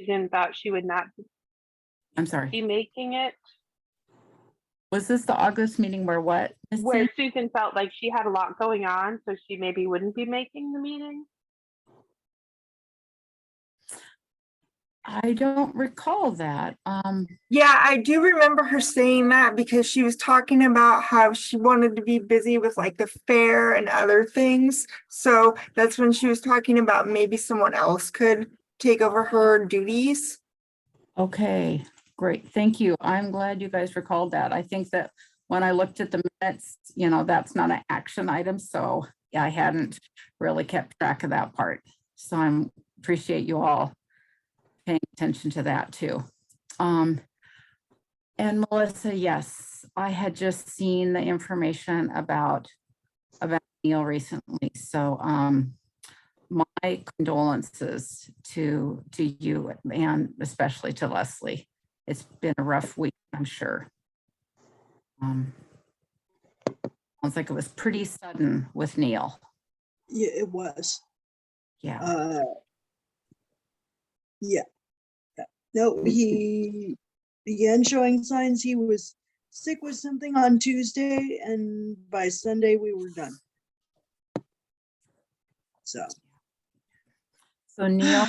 Susan thought she would not I'm sorry. be making it. Was this the August meeting where what? Where Susan felt like she had a lot going on, so she maybe wouldn't be making the meeting. I don't recall that. Yeah, I do remember her saying that because she was talking about how she wanted to be busy with like the fair and other things. So that's when she was talking about maybe someone else could take over her duties. Okay, great. Thank you. I'm glad you guys recalled that. I think that when I looked at the minutes, you know, that's not an action item. So yeah, I hadn't really kept track of that part. So I appreciate you all paying attention to that too. And Melissa, yes, I had just seen the information about Neil recently. So my condolences to you and especially to Leslie. It's been a rough week, I'm sure. Sounds like it was pretty sudden with Neil. Yeah, it was. Yeah. Yeah. No, he began showing signs he was sick with something on Tuesday, and by Sunday we were done. So Neil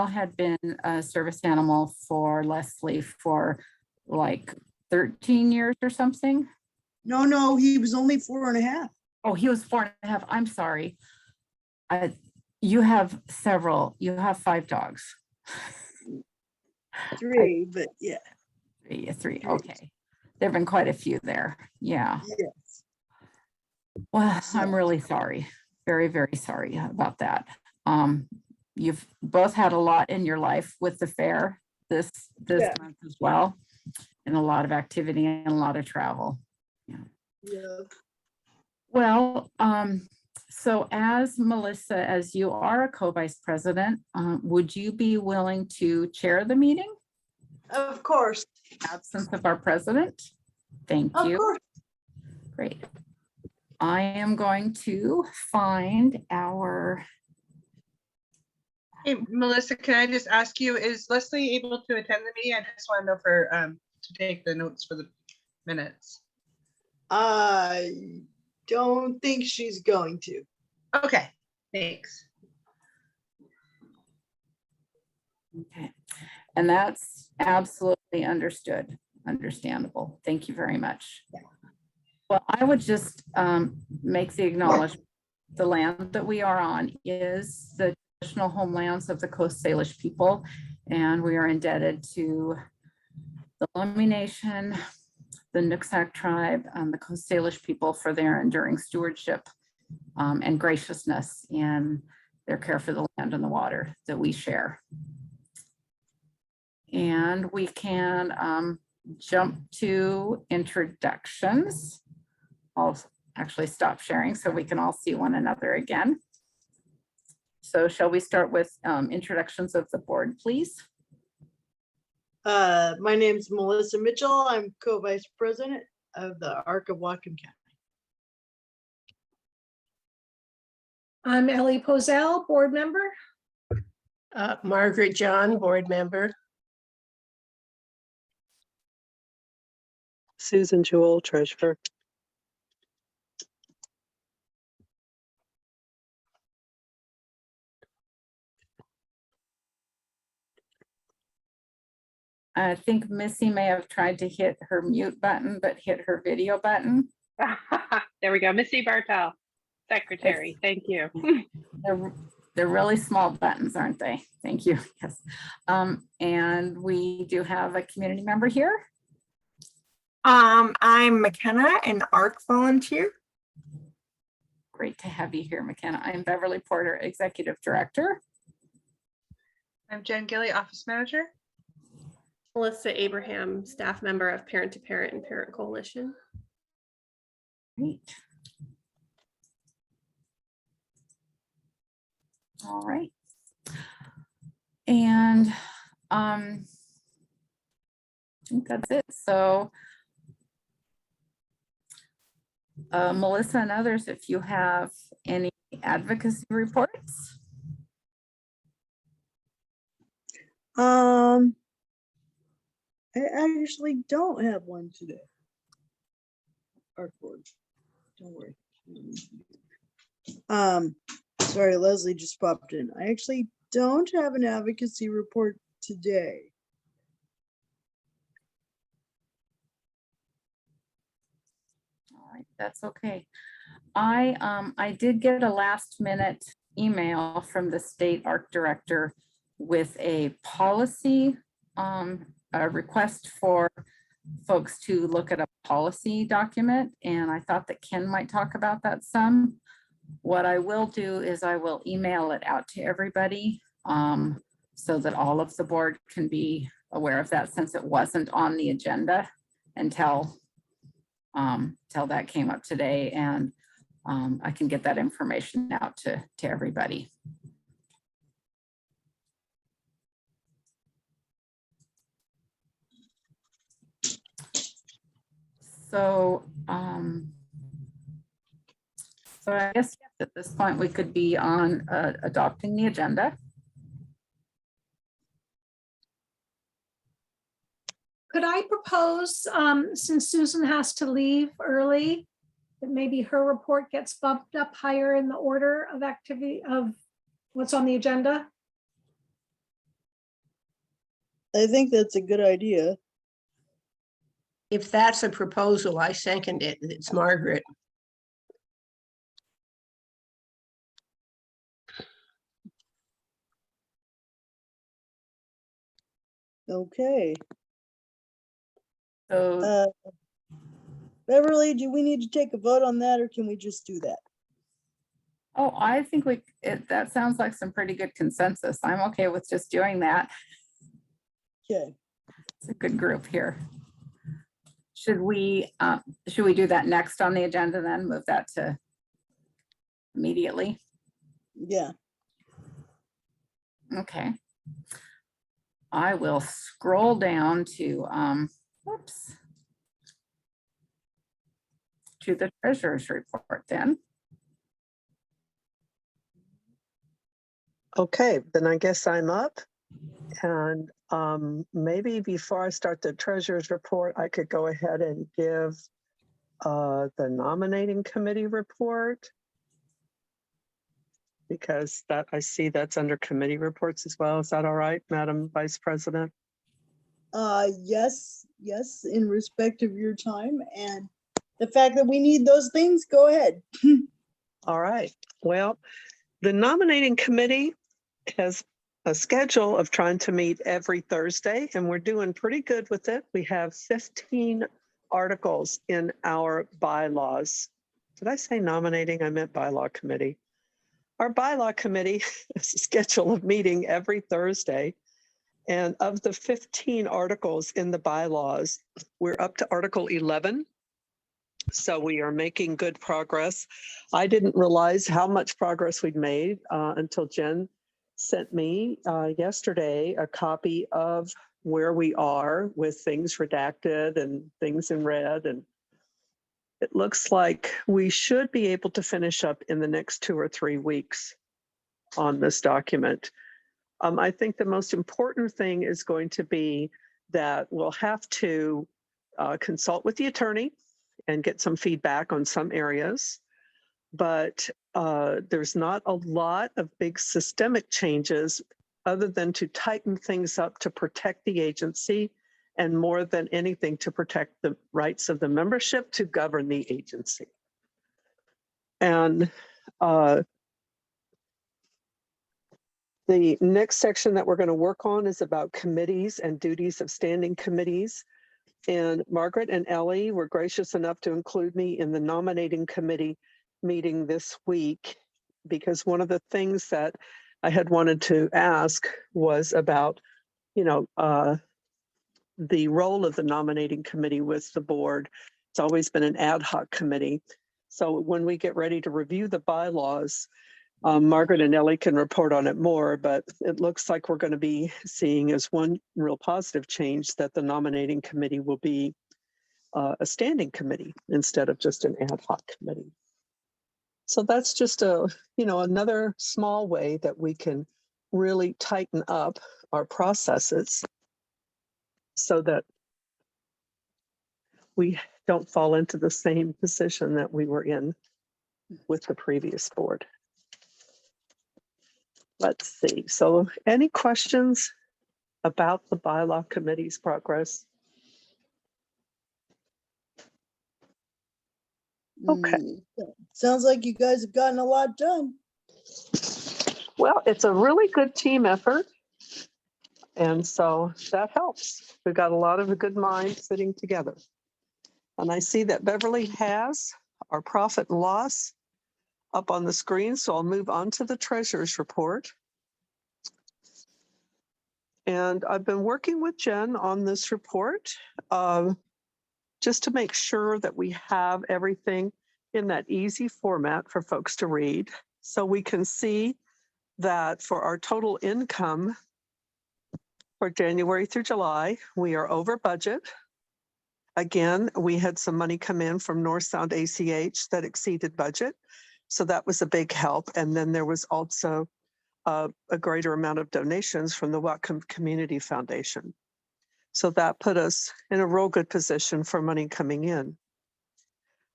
had been a service animal for Leslie for like 13 years or something. no, he was only 4.5. Oh, he was 4.5. I'm sorry. You have 5 dogs. 3, but yeah. Three. Okay. There've been quite a few there. Yeah. Yes. Well, I'm really sorry. Very, very sorry about that. You've both had a lot in your life with the fair this month as well, and a lot of activity and a lot of travel. Yeah. Well, so as Melissa, as you are a co-vice president, would you be willing to chair the meeting? Of course. Absence of our president. Thank you. Of course. Great. I am going to find our. Hey, Melissa, can I just ask you, is Leslie able to attend the meeting? I just want to know for to take the notes for the minutes. I don't think she's going to. Okay, thanks. Okay, and that's absolutely understandable. Thank you very much. Well, I would just make the acknowledgement, the land that we are on is the traditional homelands of the Coast Salish people, and we are indebted to the Lummi Nation, the Nooksack tribe, and the Coast Salish people for their enduring stewardship and graciousness in their care for the land and the water that we share. And we can jump to introductions. I'll actually stop sharing so we can all see one another again. So shall we start with introductions of the board, please? My name's Melissa Mitchell. I'm co-vice president of the ARC of Whatcom County. I'm Ellie Pozell, board member. Margaret John, board member. Susan Jewell, treasurer. I think Missy may have tried to hit her mute button, but hit her video button. There we go. Missy Bartel, secretary. Thank you. They're really small buttons, aren't they? Thank you. Yes. And we do have a community member here. I'm McKenna, an ARC volunteer. Great to have you here, McKenna. I'm Beverly Porter, executive director. I'm Jen Gilly, office manager. Melissa Abraham, staff member of Parent to Parent and Parent Coalition. Great. All right. And I think that's it. So Melissa and others, if you have any advocacy reports. I actually don't have one today. Art board, don't worry. Sorry, Leslie just popped in. I actually don't have an advocacy report today. All right, that's okay. I did get a last minute email from the state art director with a policy, a request for folks to look at a policy document, and I thought that Ken might talk about that some. What I will do is I will email it out to everybody, so that all of the board can be aware of that, since it wasn't on the agenda until that came up today, and I can get that information out to everybody. So, so I guess at this point we could be on adopting the agenda. Could I propose, since Susan has to leave early, that maybe her report gets bumped up higher in the order of activity of what's on the agenda? I think that's a good idea. If that's a proposal, I second it. It's Margaret. Okay. So Beverly, do we need to take a vote on that or can we just do that? oh, I think that sounds like some pretty good consensus. I'm okay with just doing that. Okay. It's a good group here. Should we do that next on the agenda, then move that to immediately? Yeah. Okay. I will scroll down to whoops, to the treasurer's report then. Okay, then I guess I'm up. And maybe before I start the treasurer's report, I could go ahead and give the nominating committee report, because that I see that's under committee reports as well. Is that all right, Madam Vice President? Yes, in respect of your time and the fact that we need those things, go ahead. All right. Well, the nominating committee has a schedule of trying to meet every Thursday, and we're doing pretty good with it. We have 15 articles in our bylaws. Did I say nominating? I meant bylaw committee. Our bylaw committee has a schedule of meeting every Thursday. And of the 15 articles in the bylaws, we're up to Article 11. So we are making good progress. I didn't realize how much progress we'd made until Jen sent me yesterday a copy of where we are with things redacted and things in red. And it looks like we should be able to finish up in the next 2 or 3 weeks on this document. I think the most important thing is going to be that we'll have to consult with the attorney and get some feedback on some areas. But there's not a lot of big systemic changes other than to tighten things up to protect the agency, and more than anything to protect the rights of the membership to govern the agency. And the next section that we're going to work on is about committees and duties of standing committees. And Margaret and Ellie were gracious enough to include me in the nominating committee meeting this week, because one of the things that I had wanted to ask was about, the role of the nominating committee with the board. It's always been an ad hoc committee. So when we get ready to review the bylaws, Margaret and Ellie can report on it more, but it looks like we're going to be seeing as one real positive change that the nominating committee will be a standing committee instead of just an ad hoc committee. So that's just another small way that we can really tighten up our processes so that we don't fall into the same position that we were in with the previous board. Let's see. So any questions about the bylaw committee's progress? Okay. Sounds like you guys have gotten a lot done. Well, it's a really good team effort. And so that helps. We've got a lot of good minds sitting together. And I see that Beverly has our profit and loss up on the screen. So I'll move on to the treasurer's report. And I've been working with Jen on this report just to make sure that we have everything in that easy format for folks to read. So we can see that for our total income for January through July, we are over budget. Again, we had some money come in from North Sound ACH that exceeded budget. So that was a big help. And then there was also a greater amount of donations from the Whatcom Community Foundation. So that put us in a real good position for money coming in.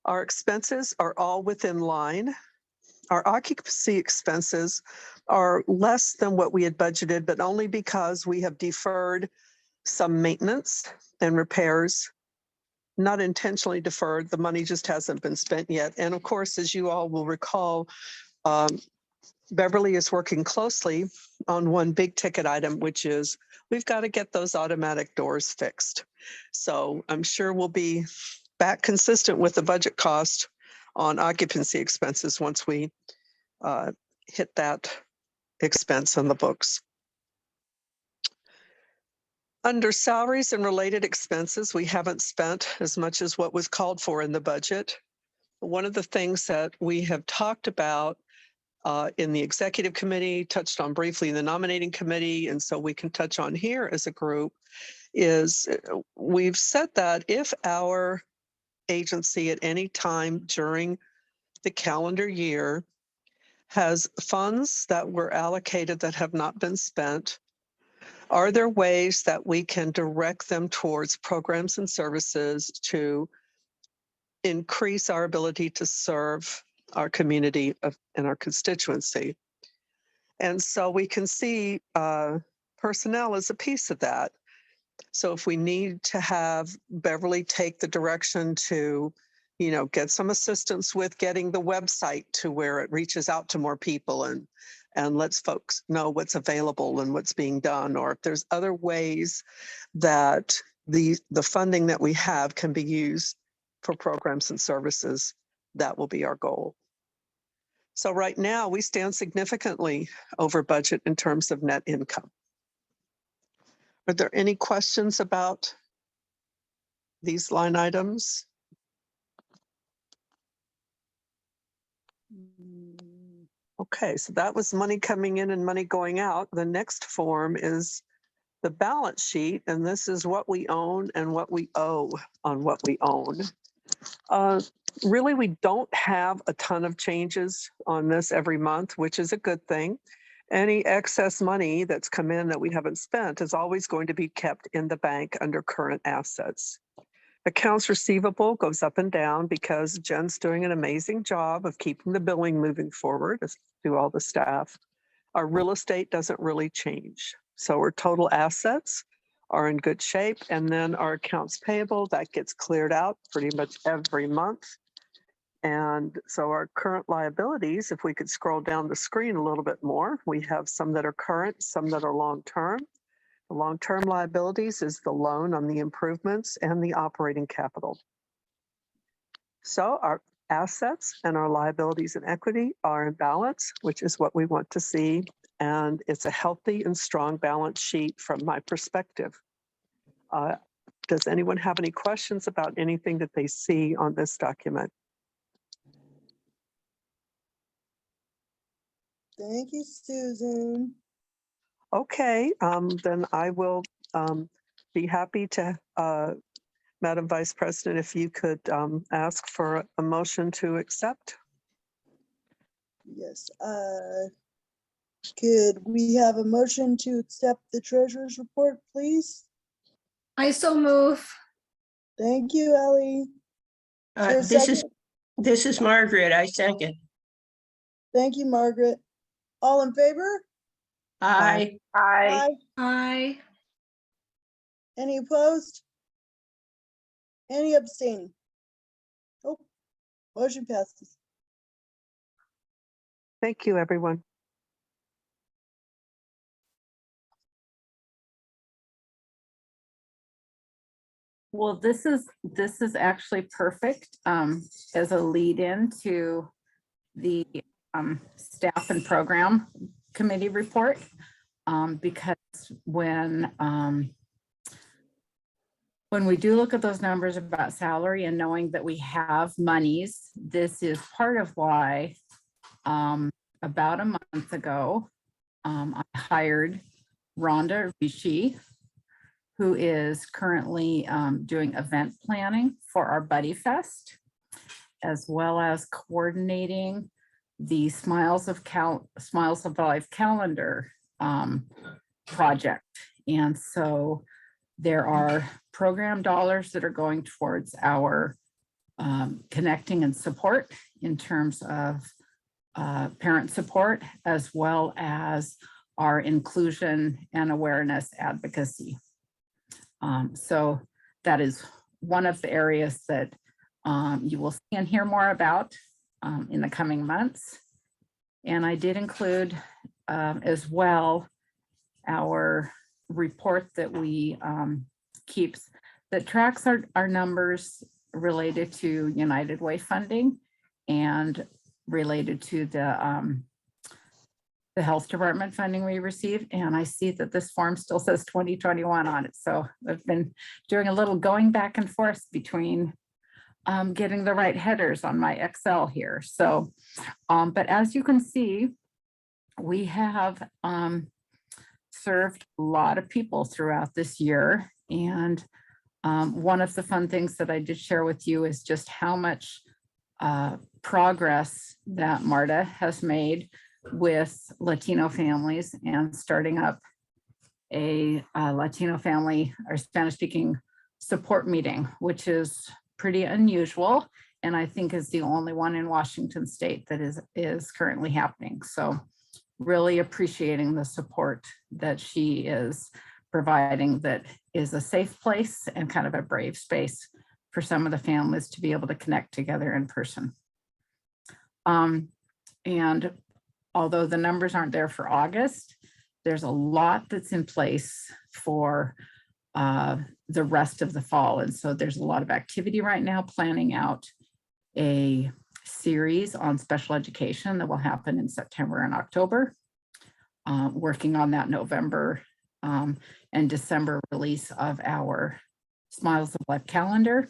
Our expenses are all within line. Our occupancy expenses are less than what we had budgeted, but only because we have deferred some maintenance and repairs, not intentionally deferred. The money just hasn't been spent yet. And of course, as you all will recall, Beverly is working closely on one big ticket item, which is we've got to get those automatic doors fixed. So I'm sure we'll be back consistent with the budget cost on occupancy expenses once we hit that expense on the books. Under salaries and related expenses, we haven't spent as much as what was called for in the budget. One of the things that we have talked about in the executive committee, touched on briefly in the nominating committee, and so we can touch on here as a group, is we've said that if our agency at any time during the calendar year has funds that were allocated that have not been spent, are there ways that we can direct them towards programs and services to increase our ability to serve our community and our constituency? And so we can see personnel as a piece of that. So if we need to have Beverly take the direction to, get some assistance with getting the website to where it reaches out to more people and lets folks know what's available and what's being done, or if there's other ways that the funding that we have can be used for programs and services, that will be our goal. So right now we stand significantly over budget in terms of net income. Are there any questions about these line items? Okay, so that was money coming in and money going out. The next form is the balance sheet, and this is what we own and what we owe on what we own. Really, we don't have a ton of changes on this every month, which is a good thing. Any excess money that's come in that we haven't spent is always going to be kept in the bank under current assets. Accounts receivable goes up and down because Jen's doing an amazing job of keeping the billing moving forward, as do all the staff. Our real estate doesn't really change. So our total assets are in good shape. And then our accounts payable, that gets cleared out pretty much every month. And so our current liabilities, if we could scroll down the screen a little bit more, we have some that are current, some that are long-term. The long-term liabilities is the loan on the improvements and the operating capital. So our assets and our liabilities and equity are in balance, which is what we want to see. And it's a healthy and strong balance sheet from my perspective. Does anyone have any questions about anything that they see on this document? Thank you, Susan. Okay, then I will be happy to, Madam Vice President, if you could ask for a motion to accept. Yes, Could we have a motion to accept the treasurer's report, please? I so move. Thank you, Ellie. there a second? This is Margaret. I second. Thank you, Margaret. All in favor? Aye. I Aye. Any opposed? Any abstaining? Oh, motion passes. Thank you, everyone. Well, this is actually perfect as a lead in to the staff and program committee report. Because when we do look at those numbers about salary and knowing that we have monies, this is part of why about a month ago, I hired Rhonda Rishi, who is currently doing event planning for our Buddy Fest, as well as coordinating the Smiles of Life calendar project. And so there are program dollars that are going towards our connecting and support in terms of parent support, as well as our inclusion and awareness advocacy. So that is one of the areas that you will see and hear more about in the coming months. And I did include as well our report that we keeps that tracks our numbers related to United Way funding and related to the health department funding we received. And I see that this form still says 2021 on it. So I've been doing a little going back and forth between getting the right headers on my Excel here. So, but as you can see, we have served a lot of people throughout this year. And one of the fun things that I did share with you is just how much progress that Marta has made with Latino families and starting up a Latino family or Spanish speaking support meeting, which is pretty unusual. And I think is the only one in Washington state that is currently happening. So really appreciating the support that she is providing, that is a safe place and kind of a brave space for some of the families to be able to connect together in person. And although the numbers aren't there for August, there's a lot that's in place for the rest of the fall. And so there's a lot of activity right now planning out a series on special education that will happen in September and October, working on that November and December release of our Smiles of Life calendar,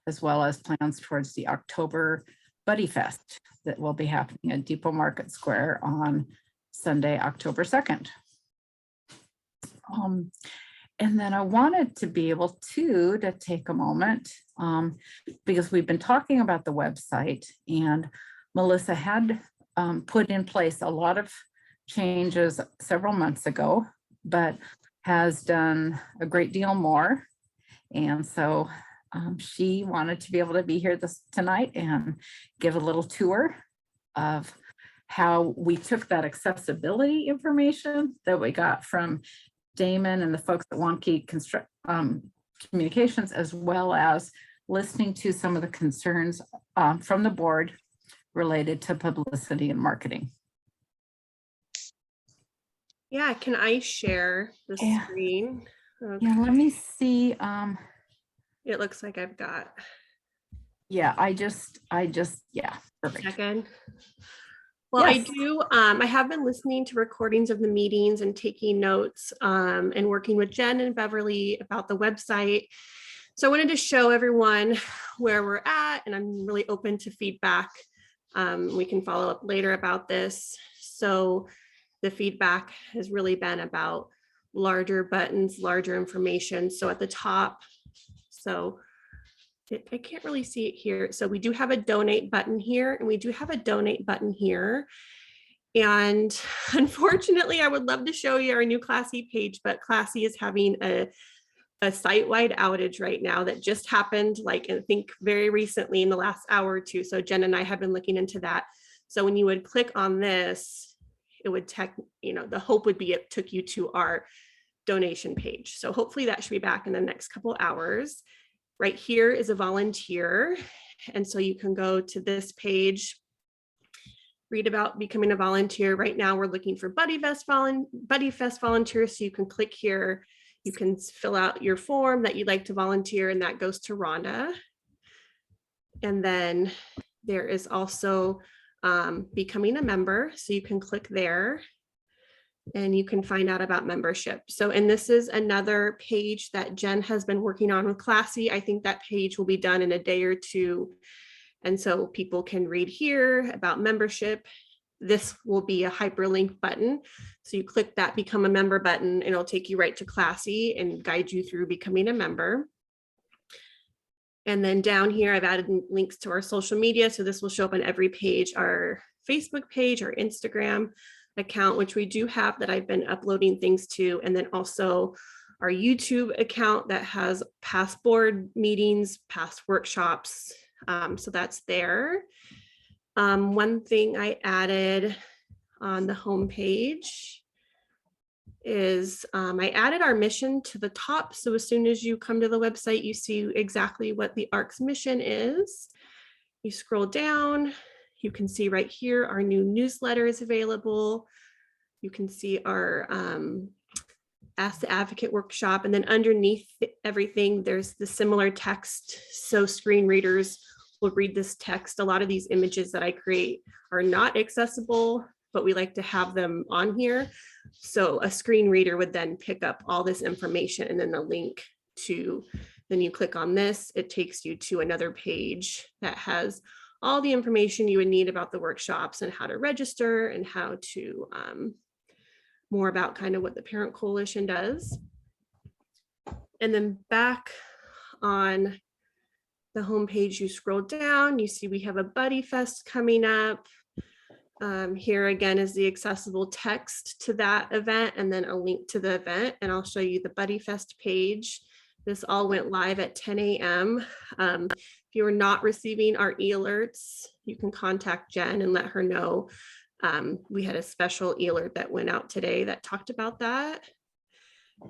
as well as plans towards the October Buddy Fest that will be happening at Depot Market Square on Sunday, October 2nd. And then I wanted to be able to take a moment because we've been talking about the website, and Melissa had put in place a lot of changes several months ago, but has done a great deal more. And so she wanted to be able to be here tonight and give a little tour of how we took that accessibility information that we got from Damon and the folks at Wonky Communications, as well as listening to some of the concerns from the board related to publicity and marketing. Yeah, can I share the screen? Okay. Yeah, let me see. It looks like I've got Yeah, I just, yeah, perfect. second. Well, Yes. I do. I have been listening to recordings of the meetings and taking notes and working with Jen and Beverly about the website. So I wanted to show everyone where we're at, and I'm really open to feedback. We can follow up later about this. So the feedback has really been about larger buttons, larger information. So at the top, I can't really see it here. So we do have a donate button here, and we do have a donate button here. And unfortunately, I would love to show you our new Classy page, but Classy is having a site-wide outage right now that just happened, like I think very recently in the last hour or two. So Jen and I have been looking into that. So when you would click on this, it would the hope would be it took you to our donation page. So hopefully that should be back in the next couple hours. Right here is a volunteer. And so you can go to this page, read about becoming a volunteer. Right now we're looking for Buddy Fest volunteers. So you can click here. You can fill out your form that you'd like to volunteer, and that goes to Rhonda. And then there is also becoming a member. So you can click there and you can find out about membership. So, and this is another page that Jen has been working on with Classy. I think that page will be done in a day or two. And so people can read here about membership. This will be a hyperlink button. So you click that become a member button and it'll take you right to Classy and guide you through becoming a member. And then down here, I've added links to our social media. So this will show up on every page, our Facebook page, our Instagram account, which we do have that I've been uploading things to. And then also our YouTube account that has past board meetings, past workshops. So that's there. One thing I added on the homepage is I added our mission to the top. So as soon as you come to the website, you see exactly what the ARC's mission is. You scroll down, you can see right here, our new newsletter is available. You can see our Ask the Advocate workshop. And then underneath everything, there's the similar text. So screen readers will read this text. A lot of these images that I create are not accessible, but we like to have them on here. So a screen reader would then pick up all this information and then the link to, then you click on this, it takes you to another page that has all the information you would need about the workshops and how to register and how to, more about kind of what the Parent Coalition does. And then back on the homepage, you scroll down, you see we have a Buddy Fest coming up. Here again is the accessible text to that event and then a link to the event. And I'll show you the Buddy Fest page. This all went live at 10 a.m. If you are not receiving our e-alerts, you can contact Jen and let her know. We had a special e-alert that went out today that talked about that.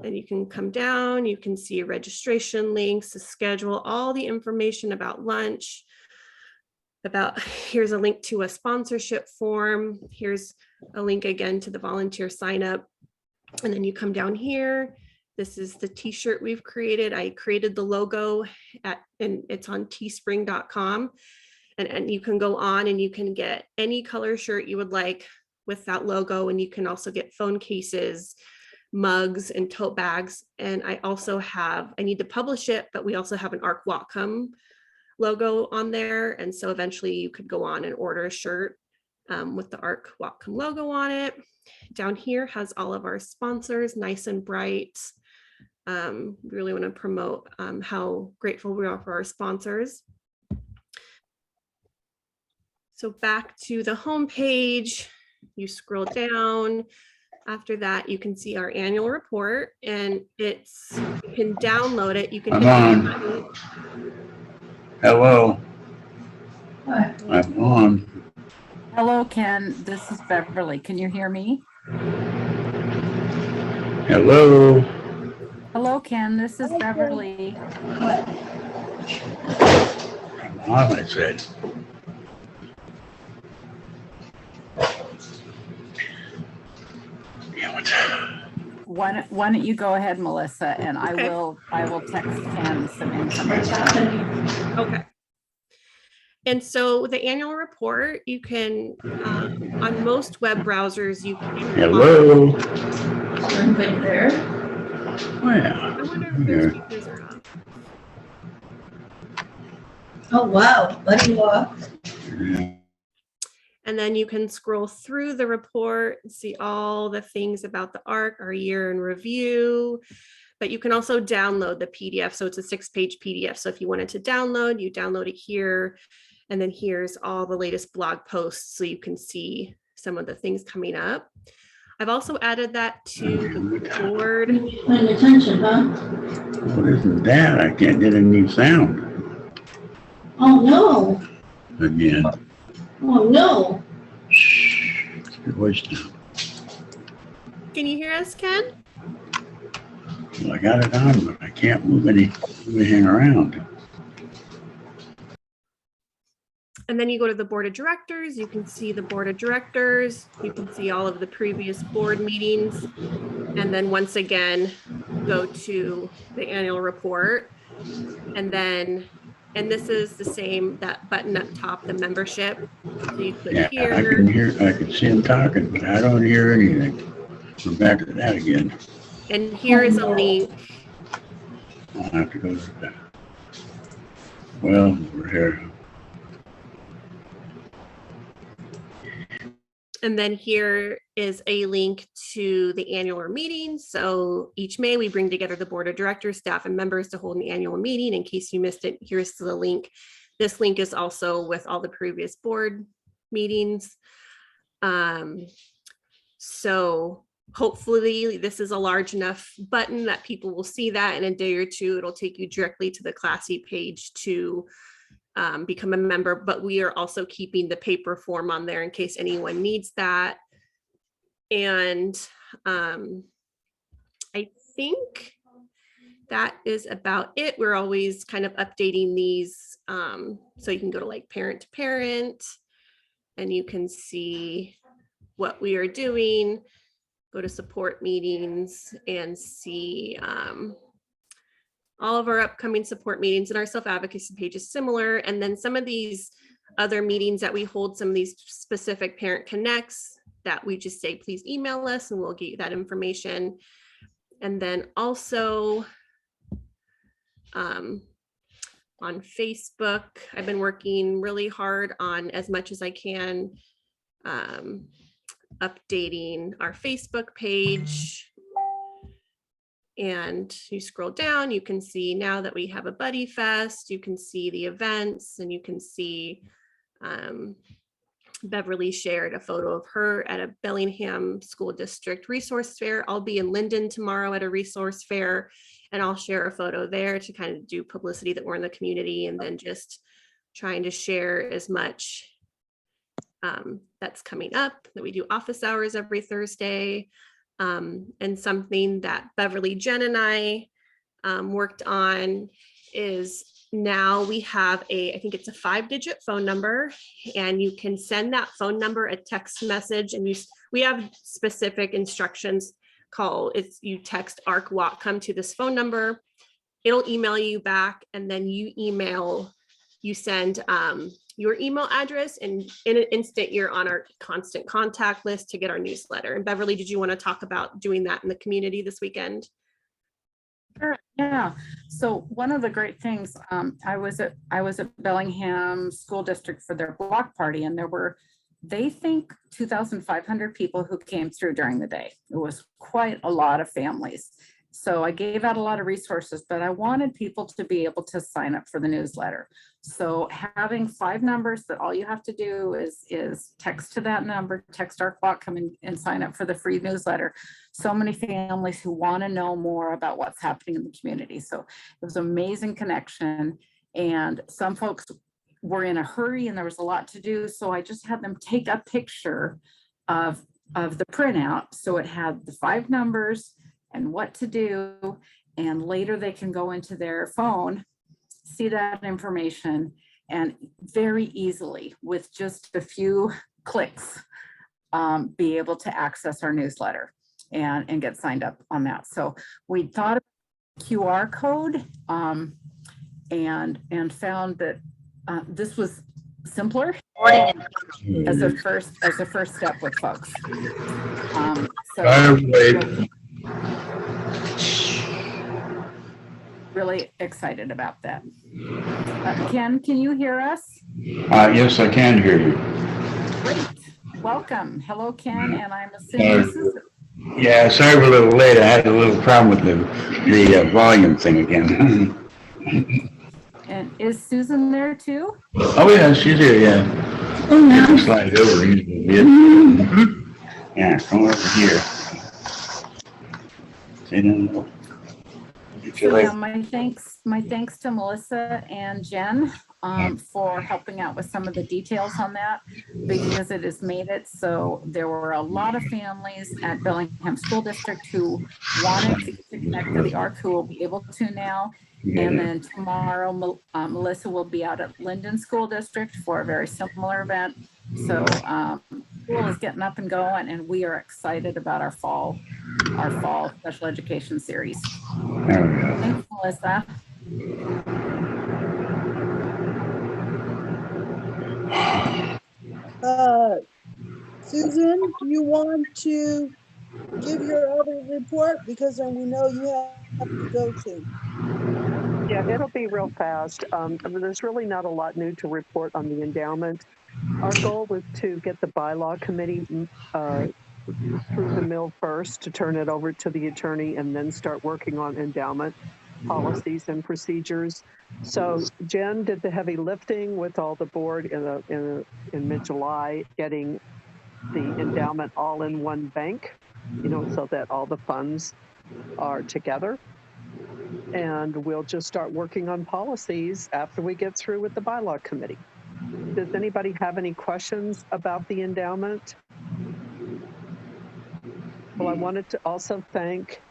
And you can come down, you can see registration links, the schedule, all the information about lunch, here's a link to a sponsorship form. Here's a link again to the volunteer sign up. And then you come down here. This is the t-shirt we've created. I created the logo and it's on teespring.com. And you can go on and you can get any color shirt you would like with that logo. And you can also get phone cases, mugs, and tote bags. And I also have, I need to publish it, but we also have an ARC Whatcom logo on there. And so eventually you could go on and order a shirt with the ARC Whatcom logo on it. Down here has all of our sponsors, nice and bright. Really want to promote how grateful we are for our sponsors. So back to the home page, you scroll down. After that, you can see our annual report, and you can download it. You can hit the button. Hello. I'm on. Hello, Ken. This is Beverly. Can you hear me? Hello. Hello, Ken. This is Beverly. I'm on, I said. Damn it. Why don't you go ahead, Melissa, and Okay. I will text Ken some information. Okay. And so the annual report, you can, on most web browsers, you can. Hello. Anybody there? Well, I wonder if their speakers are on. Oh, wow, Buddy Walk. And then you can scroll through the report and see all the things about the ARC, our year in review. But you can also download the PDF. So it's a 6-page PDF. So if you wanted to download, you download it here. And then here's all the latest blog posts so you can see some of the things coming up. I've also added that to the board. Paying attention, huh? What is that? I can't get any sound Oh, no. again. Oh, no. Shh. It's your voice now. Can you hear us, Ken? Well, I got it on, but I can't move anything around. And then you go to the board of directors, you can see the board of directors, you can see all of the previous board meetings. And then once again, go to the annual report. And then, and this is the same, that button up top, the membership. So you click Yeah, here. I can see him talking, but I don't hear anything. We're back to that again. And here is a link. I'll have to go to that. Well, we're here. And then here is a link to the annual meeting. So each May we bring together the board of directors, staff, and members to hold an annual meeting. In case you missed it, here's the link. This link is also with all the previous board meetings. So hopefully this is a large enough button that people will see that in a day or two. It'll take you directly to the Classy page to become a member, but we are also keeping the paper form on there in case anyone needs that. And I think that is about it. We're always kind of updating these. So you can go to like parent to parent and you can see what we are doing, go to support meetings and see all of our upcoming support meetings, and our self-advocacy page is similar. And then some of these other meetings that we hold, some of these specific parent connects that we just say, please email us and we'll get you that information. And then also on Facebook, I've been working really hard on, as much as I can, updating our Facebook page. And you scroll down, you can see now that we have a Buddy Fest, you can see the events, and you can see Beverly shared a photo of her at a Bellingham School District resource fair. I'll be in Linden tomorrow at a resource fair, and I'll share a photo there to kind of do publicity that we're in the community, and then just trying to share as much that's coming up, that we do office hours every Thursday. And something that Beverly, Jen, and I worked on is now we have I think it's a 5-digit phone number, and you can send that phone number a text message, and we have specific instructions. You text ARC Whatcom to this phone number, it'll email you back, and then you send your email address, and in an instant you're on our constant contact list to get our newsletter. And Beverly, did you want to talk about doing that in the community this weekend? Sure, yeah. So one of the great things, I was at Bellingham School District for their block party, and there were, they think, 2,500 people who came through during the day. It was quite a lot of families. So I gave out a lot of resources, but I wanted people to be able to sign up for the newsletter. So having 5 numbers that all you have to do is text to that number, text our Whatcom and sign up for the free newsletter. So many families who want to know more about what's happening in the community. So it was an amazing connection. And some folks were in a hurry and there was a lot to do. So I just had them take a picture of the printout. So it had the 5 numbers and what to do, and later they can go into their phone, see that information, and very easily, with just a few clicks, be able to access our newsletter and get signed up on that. So we thought of QR code and found that this was simpler as a first step with folks. Really excited about that. Ken, can you hear us? Yes, I can hear you. Great. Welcome. Hello, Ken, and I'm assuming Susan. Yeah, sorry we're a little late. I had a little problem with the volume thing again. And is Susan there too? Oh yeah, she's here, yeah. now. Slide over a little bit. Yeah, come over here. Sit down. Get So your yeah, leg. my thanks to Melissa and Jen for helping out with some of the details on that, because it has made it so there were a lot of families at Bellingham School District who wanted to connect to the ARC who will be able to now. And then tomorrow, Melissa will be out at Linden School District for a very similar event. So school is getting up and going, and we are excited about our fall special education series. There we go. Thanks, Melissa. Susan, do you want to give your other report? Because then we know you have to go soon. Yeah, it'll be real fast. There's really not a lot new to report on the endowment. Our goal was to get the bylaw committee through the mill first, to turn it over to the attorney and then start working on endowment policies and procedures. So Jen did the heavy lifting with all the board in mid-July, getting the endowment all in one bank, so that all the funds are together. And we'll just start working on policies after we get through with the bylaw committee. Does anybody have any questions about the endowment? Well, I wanted to also thank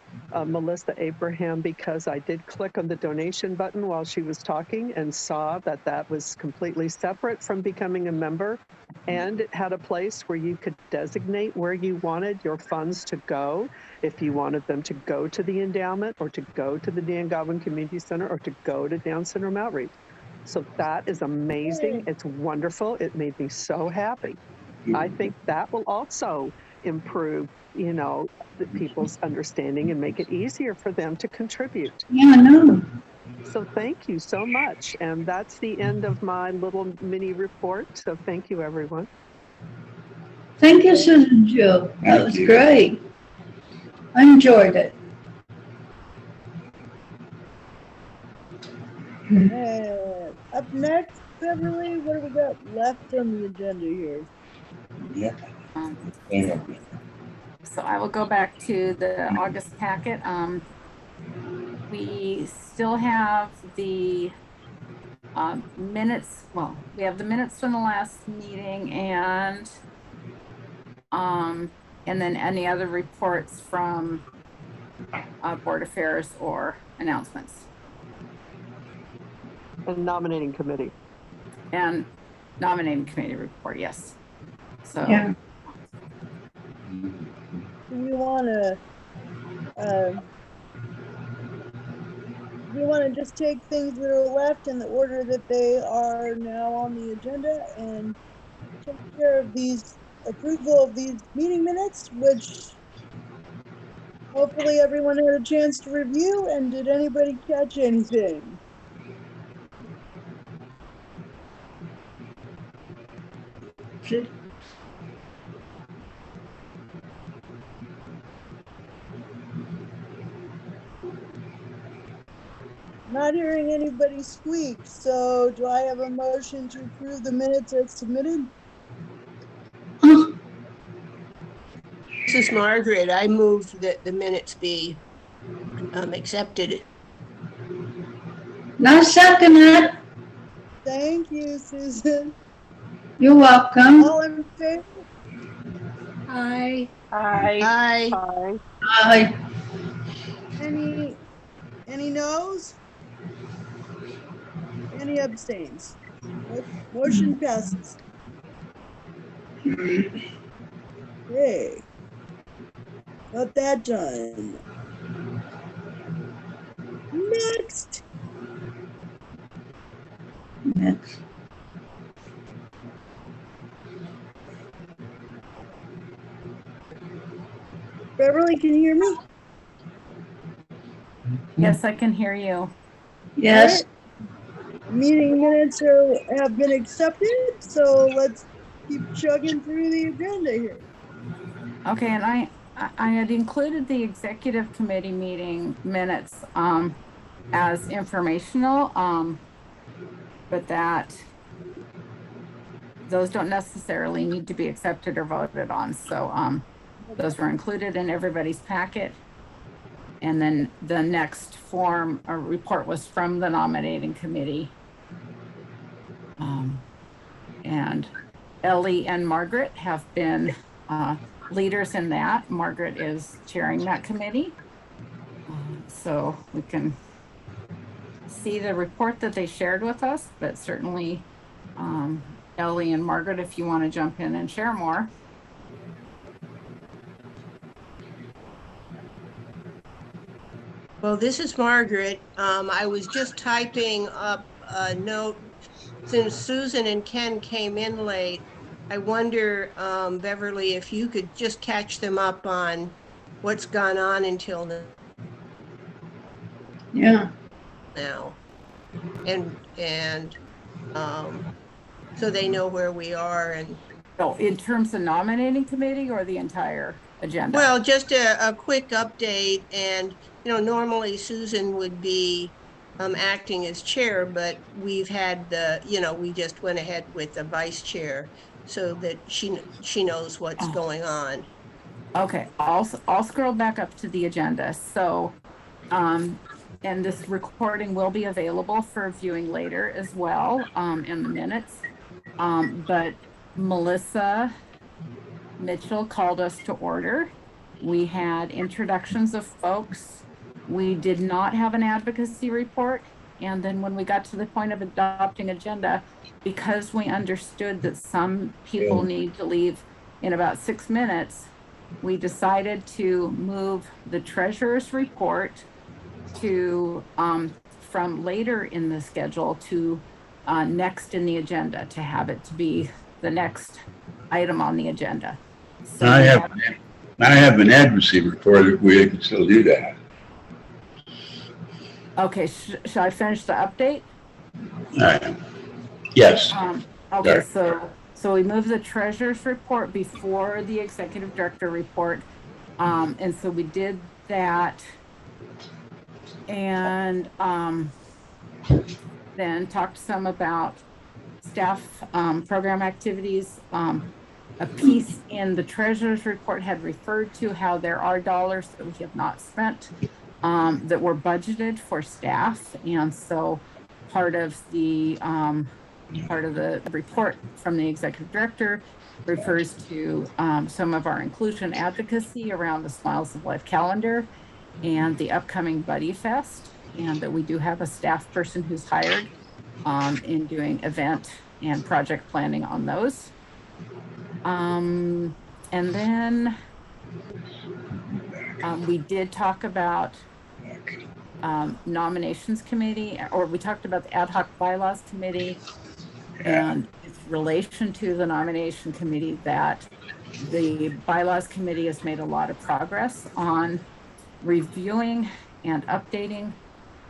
Melissa Abraham, because I did click on the donation button while she was talking and saw that that was completely separate from becoming a member. And it had a place where you could designate where you wanted your funds to go, if you wanted them to go to the endowment or to go to the Dan Godwin Community Center or to go to Down Syndrome Outreach. So that is amazing. It's wonderful. It made me so happy. I think that will also improve, the people's understanding and make it easier for them to contribute. Yeah, I know. So thank you so much. And that's the end of my little mini report. So thank you, everyone. Thank you, Susan Joe. That was Thank you. great. I enjoyed it. And up next, Beverly, what do we got left on the agenda here? Yeah. So I will go back to the August packet. We still have the minutes. Well, we have the minutes from the last meeting, and then any other reports from Board Affairs or announcements. And nominating committee. And nominating committee report, yes. So Yeah. Do we want to just take things that are left in the order that they are now on the agenda and take care of these approval of these meeting minutes, which hopefully everyone had a chance to review? And did anybody catch anything? Not hearing anybody speak, so do I have a motion to approve the minutes as submitted? This is Margaret. I move that the minutes be accepted. Now second it. Thank you, Susan. You're welcome. All in favor? Aye. Aye. Bye. Aye. Any noes? Any abstains? Motion passes. Okay. Got that done. Next. Next. Beverly, can you hear me? yes, I can hear you. Yes. Meeting minutes have been accepted, so let's keep chugging through the agenda here. Okay, and I had included the executive committee meeting minutes as informational, but that those don't necessarily need to be accepted or voted on. So those were included in everybody's packet. And then the next form or report was from the nominating committee. And Ellie and Margaret have been leaders in that. Margaret is chairing that committee. So we can see the report that they shared with us, but certainly Ellie and Margaret, if you want to jump in and share more. Well, this is Margaret. I was just typing up a note. Since Susan and Ken came in late, I wonder, Beverly, if you could just catch them up on what's gone on until Yeah. now. And so they know where we are. And So in terms of nominating committee or the entire agenda? well, just a quick update. And, you know, normally Susan would be acting as chair, but we've had we just went ahead with the vice chair so that she knows what's going on. Okay, I'll scroll back up to the agenda. So, and this recording will be available for viewing later as well in the minutes. But Melissa Mitchell called us to order. We had introductions of folks. We did not have an advocacy report. And then when we got to the point of adopting agenda, because we understood that some people need to leave in about 6 minutes, we decided to move the treasurer's report to from later in the schedule to next in the agenda, to have it to be the next item on the agenda. So I have an advocacy report if we can still do that. Okay, should I finish the update? Yes. Okay, so we moved the treasurer's report before the executive director report. And so we did that. And then talked some about staff program activities. A piece in the treasurer's report had referred to how there are dollars that we have not spent that were budgeted for staff. And so part of the report from the executive director refers to some of our inclusion advocacy around the Smiles of Life calendar and the upcoming Buddy Fest, and that we do have a staff person who's hired in doing event and project planning on those. And then we did talk about nominations committee, or we talked about the ad hoc bylaws committee and its relation to the nomination committee, that the bylaws committee has made a lot of progress on reviewing and updating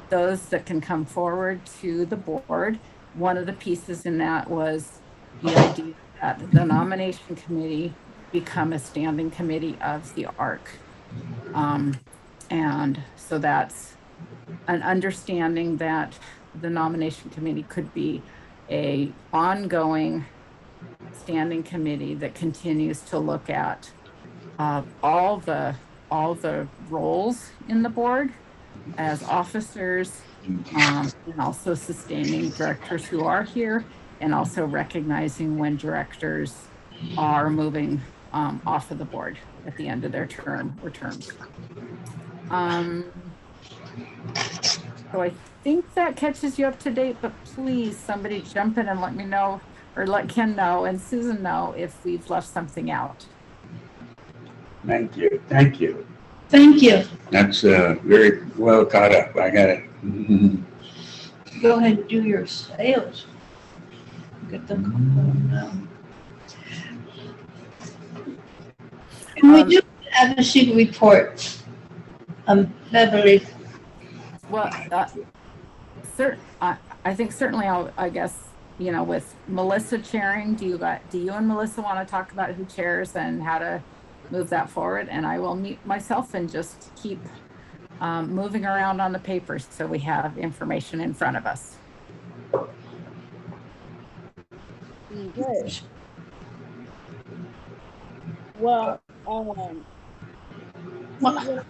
those that can come forward to the board. One of the pieces in that was the idea that the nomination committee become a standing committee of the ARC. And so that's an understanding that the nomination committee could be a ongoing standing committee that continues to look at all the roles in the board as officers, and also sustaining directors who are here, and also recognizing when directors are moving off of the board at the end of their term or terms. So I think that catches you up to date, but please somebody jump in and let me know, or let Ken know and Susan know if we've left something out. Thank you. Thank you. Thank you. That's very well caught up. I got it. Go ahead and do your sales. Get the Can we do an advocacy report, Beverly? Well, I think certainly I guess, you know, with Melissa chairing, do you and Melissa want to talk about who chairs and how to move that forward? And I will mute myself and just keep moving around on the papers so we have information in front of us. Okay. Well, Well, Susan,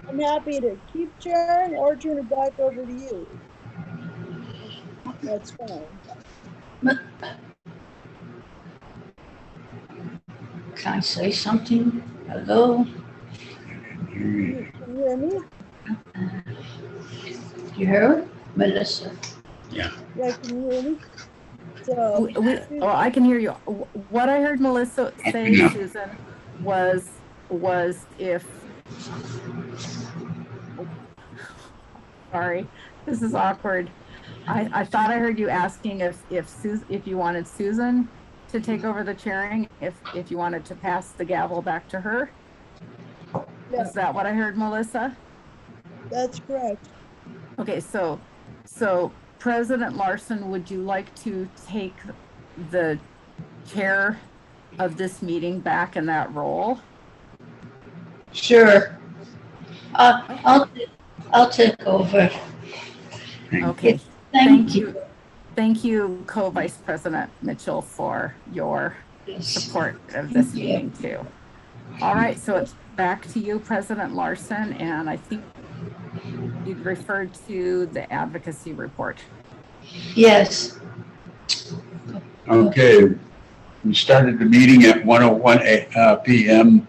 I'm happy to keep chairing or turn it back over to you. That's fine. can I say something? Hello? Can you hear me? You hear it? Melissa? Yeah, can you hear me? So, Well, I can hear you. What I heard Melissa say, Yeah. Susan, was if, sorry, this is awkward. I thought I heard you asking if you wanted Susan to take over the chairing, if you wanted to pass the gavel back to her. yeah, Is that what I heard, Melissa? that's correct. Okay, so President Larson, would you like to take the chair of this meeting back in that role? Sure. I'll take over. Okay, Thank you. Thank you, Co-Vice President Mitchell, for your support of this meeting too. All right, so it's back to you, President Larson, and I think you'd referred to the advocacy report. Yes. Okay, we started the meeting at 1:01 p.m.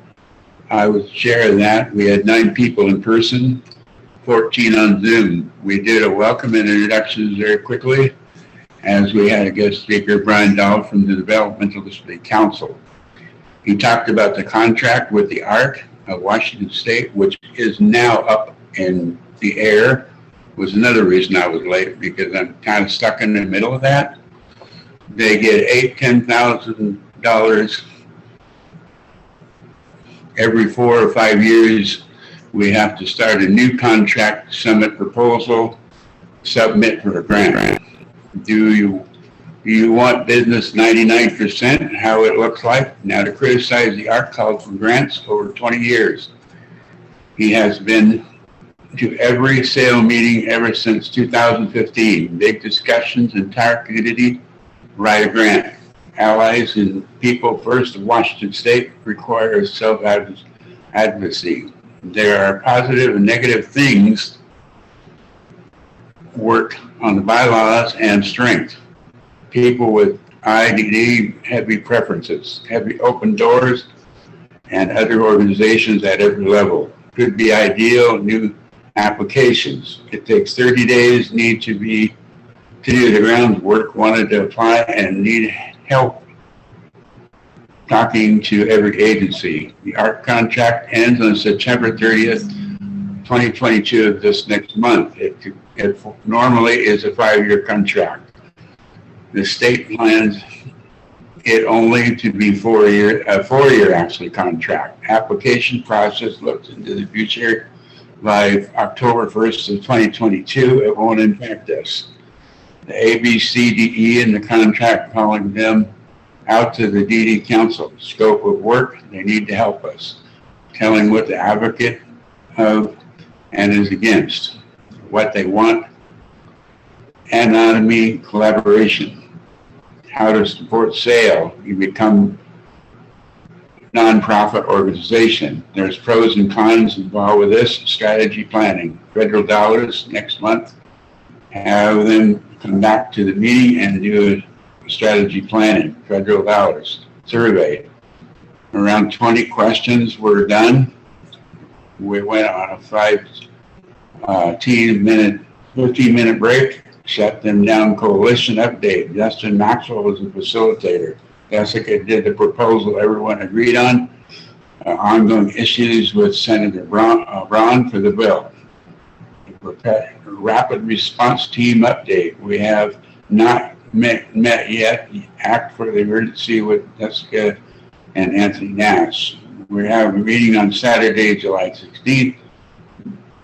I was chair of that. We had 9 people in person, 14 on Zoom. We did a welcome and introductions very quickly, as we had a guest speaker, Brian Dahl from the Developmental Disability Council. He talked about the contract with the ARC of Washington State, which is now up in the air. Was another reason I was late, because I'm kind of stuck in the middle of that. They get $10,000 every 4 or 5 years. We have to start a new contract, submit proposal, submit for a grant. Do you want business 99%, how it looks like? Now, to criticize the ARC called for grants over 20 years. He has been to every sale meeting ever since 2015. Big discussions, entire community, write a grant. Allies and People First of Washington State require self-advocacy. There are positive and negative things work on the bylaws and strength. People with IDD, heavy preferences, heavy open doors, and other organizations at every level. Could be ideal, new applications. It takes 30 days, need to do the groundwork, wanted to apply and need help talking to every agency. The ARC contract ends on September 30th, 2022 of this next month. It normally is a 5-year contract. The state plans it only to be a 4-year actually contract. Application process looks into the future by October 1st of 2022. It won't impact us. The ABCDE in the contract calling them out to the DD Council. Scope of work, they need to help us. Telling what the advocate of and is against, what they want, anatomy, collaboration, how to support sale. You become nonprofit organization. There's pros and cons involved with this. Strategy planning, federal dollars next month. Have them come back to the meeting and do a strategy planning, federal dollars, survey. Around 20 questions were done. We went on a 15-minute break, shut them down. Coalition update. Justin Maxwell was the facilitator. Jessica did the proposal everyone agreed on. Ongoing issues with Senator Braun for the bill. Rapid response team update. We have not met yet. Act for the emergency with Jessica and Anthony Nash. We have a meeting on Saturday, July 16th.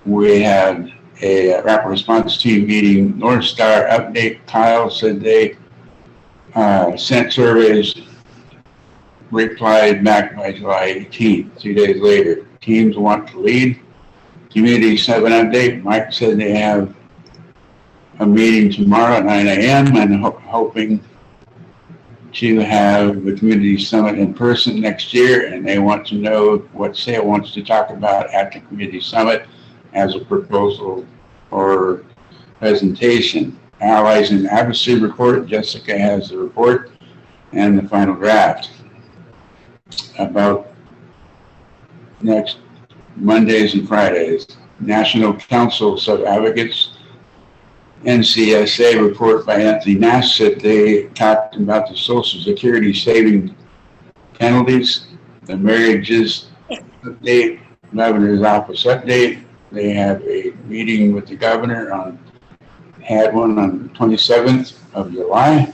We had a rapid response team meeting. North Star update. Kyle said they sent surveys, replied back by July 18th, 2 days later. Teams want to lead. Community 7 update. Mike said they have a meeting tomorrow at 9 a.m. and hoping to have the community summit in person next year, and they want to know what SAIL wants to talk about at the community summit as a proposal or presentation. Allies and Advocacy report, Jessica has the report and the final draft. About next Mondays and Fridays. National Council of Advocates, NCSA report by Anthony Nash said they talked about the Social Security saving penalties, the marriages update, governor's office update. They have a meeting with the governor had one on the 27th of July.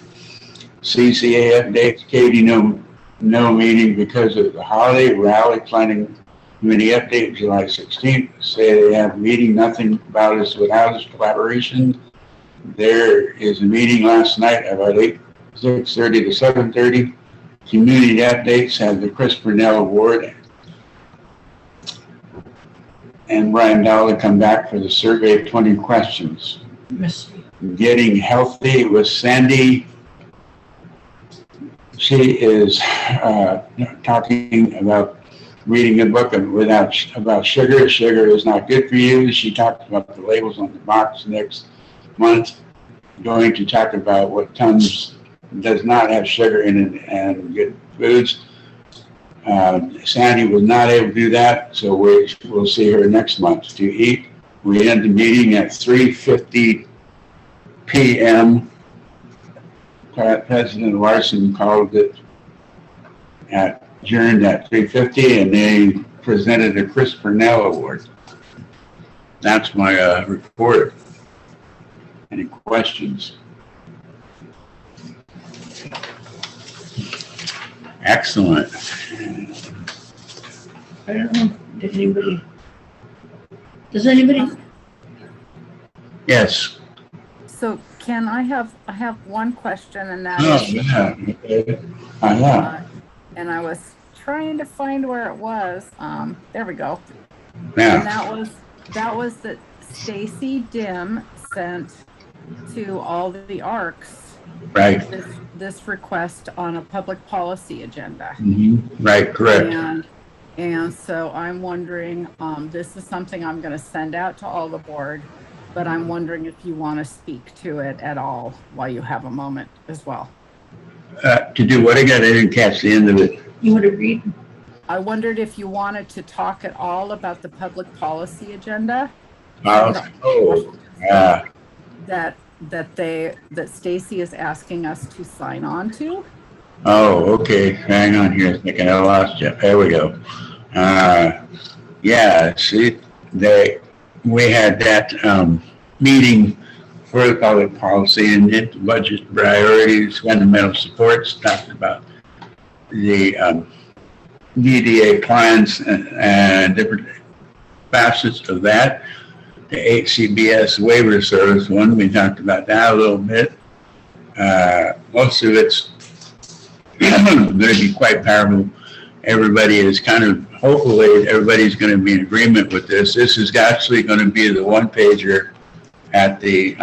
CCA updates, Katie, no meeting because of the holiday. Rally planning committee update July 16th. Say they have a meeting, nothing about us without us collaboration. There is a meeting last night about 6:30 to 7:30. Community updates have the Chris Purnell Award. And Brian Dowell come back for the survey of 20 questions. Getting healthy with Sandy. She is talking about reading a book about sugar. Sugar is not good for you. She talked about the labels on the box next month. Going to talk about what Tums does not have sugar in it and good foods. Sandy was not able to do that, so we'll see her next month to eat. We end the meeting at 3:50 p.m. President Larson called it adjourned at 3:50, and they presented a Chris Purnell Award. That's my report. Any questions? Excellent. I don't know, does anybody? Yes. So Ken, I have one question, and that Oh, is, yeah. Okay. Yeah. and I was trying to find where it was. There we go. Yeah. And that was that Stacy Dim sent to all the ARCs. Right. This request on a public policy agenda. Mm-hmm. Right. Correct. And so I'm wondering, this is something I'm going to send out to all the board, but I'm wondering if you want to speak to it at all while you have a moment as well. To do what again? I didn't catch the end of it. You want to read? I wondered if you wanted to talk at all about the public policy agenda. That Stacy is asking us to sign on to. Oh, okay. Hang on here a second. I lost you. There we go. Yeah, see, we had that meeting for the public policy and did the budget priorities, fundamental supports, talked about the DDA plans and different facets of that. The HCBS waiver service one, we talked about that a little bit. Most of it's going to be quite powerful. Everybody is hopefully everybody's going to be in agreement with this. This is actually going to be the one pager at the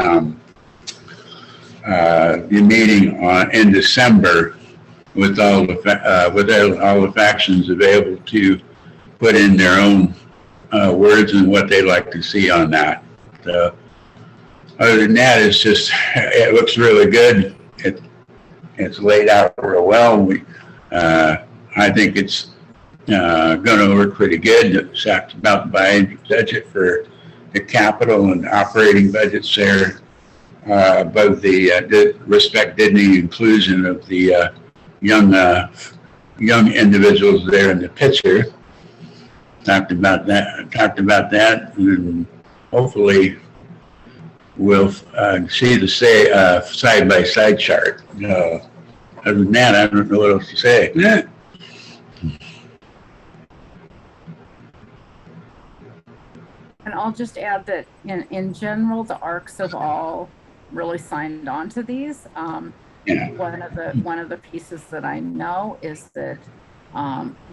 meeting in December with all the factions available to put in their own words and what they like to see on that. Other than that, it looks really good. It's laid out real well. I think it's going to work pretty good. It's talked about the budget for the capital and operating budgets there, above the respect, dignity, inclusion of the young individuals there in the picture. Talked about that, and hopefully we'll see the side-by-side chart. Other than that, I don't know what else to say. Yeah. And I'll just add that in general, the ARCs have all really signed on to these. Yeah. One of the pieces that I know is that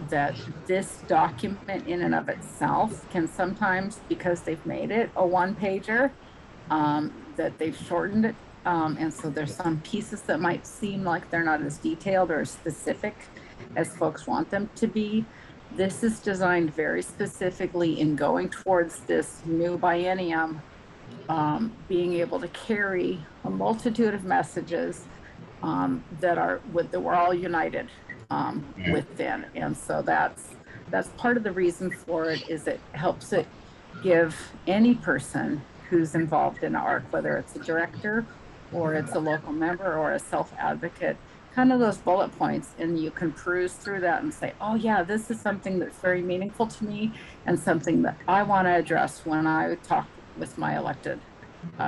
that this document in and of itself can sometimes, because they've made it a one-pager, that they've shortened it And so there's some pieces that might seem like they're not as detailed or as specific as folks want them to be. This is designed very specifically in going towards this new biennium, being able to carry a multitude of messages that we're all united within. And so that's part of the reason for it, is it helps it give any person who's involved in ARC, whether it's a director or it's a local member or a self-advocate, kind of those bullet points, and you can peruse through that and say, oh yeah, this is something that's very meaningful to me and something that I want to address when I talk with my elected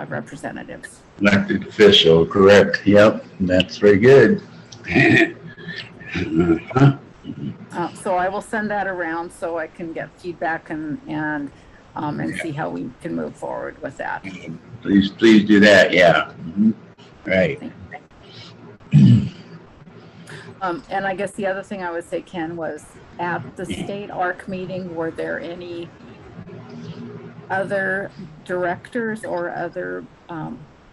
representatives. Elected official, correct. Yep, that's very good. So I will send that around so I can get feedback and see how we can move forward with that. Please do that. Yeah. Right. And I guess the other thing I would say, Ken, was at the state ARC meeting, were there any other directors or other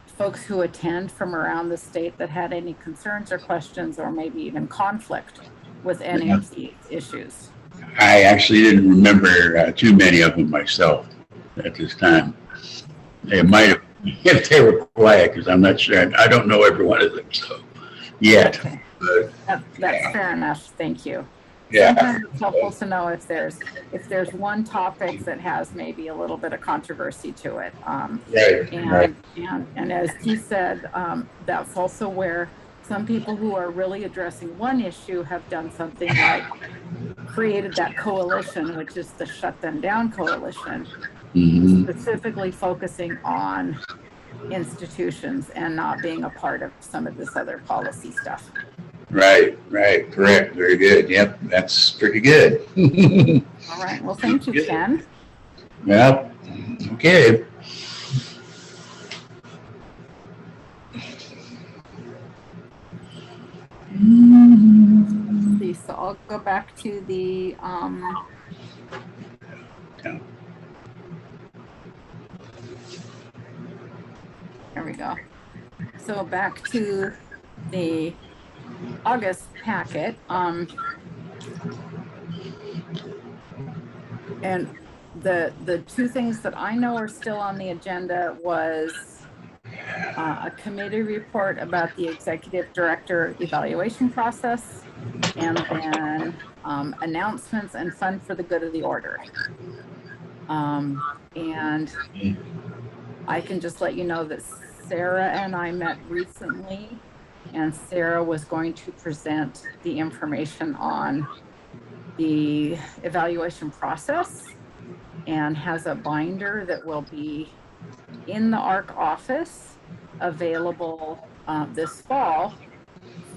folks who attend from around the state that had any concerns or questions, or maybe even conflict with any of these issues? I actually didn't remember too many of them myself at this time. They might have, if they were quiet, because I'm not sure. I don't know every one of them, so yet. Okay. But, That's fair enough. Thank you. yeah. Sometimes it's helpful to know if there's one topic that has maybe a little bit of controversy to it. Right. And as he said, that's also where some people who are really addressing one issue have done something like created that coalition, which is the Shut Them Down Coalition, specifically focusing on institutions and not being a part of some of this other policy stuff. Right, correct. Very good. Yep, that's pretty good. All right. Well, thank you, Ken. Yep. Okay. See, so I'll go back to the there we go. So back to the August packet. And the two things that I know are still on the agenda was a committee report about the executive director evaluation process, and then announcements and fund for the good of the order. And I can just let you know that Sarah and I met recently, and Sarah was going to present the information on the evaluation process and has a binder that will be in the ARC office available this fall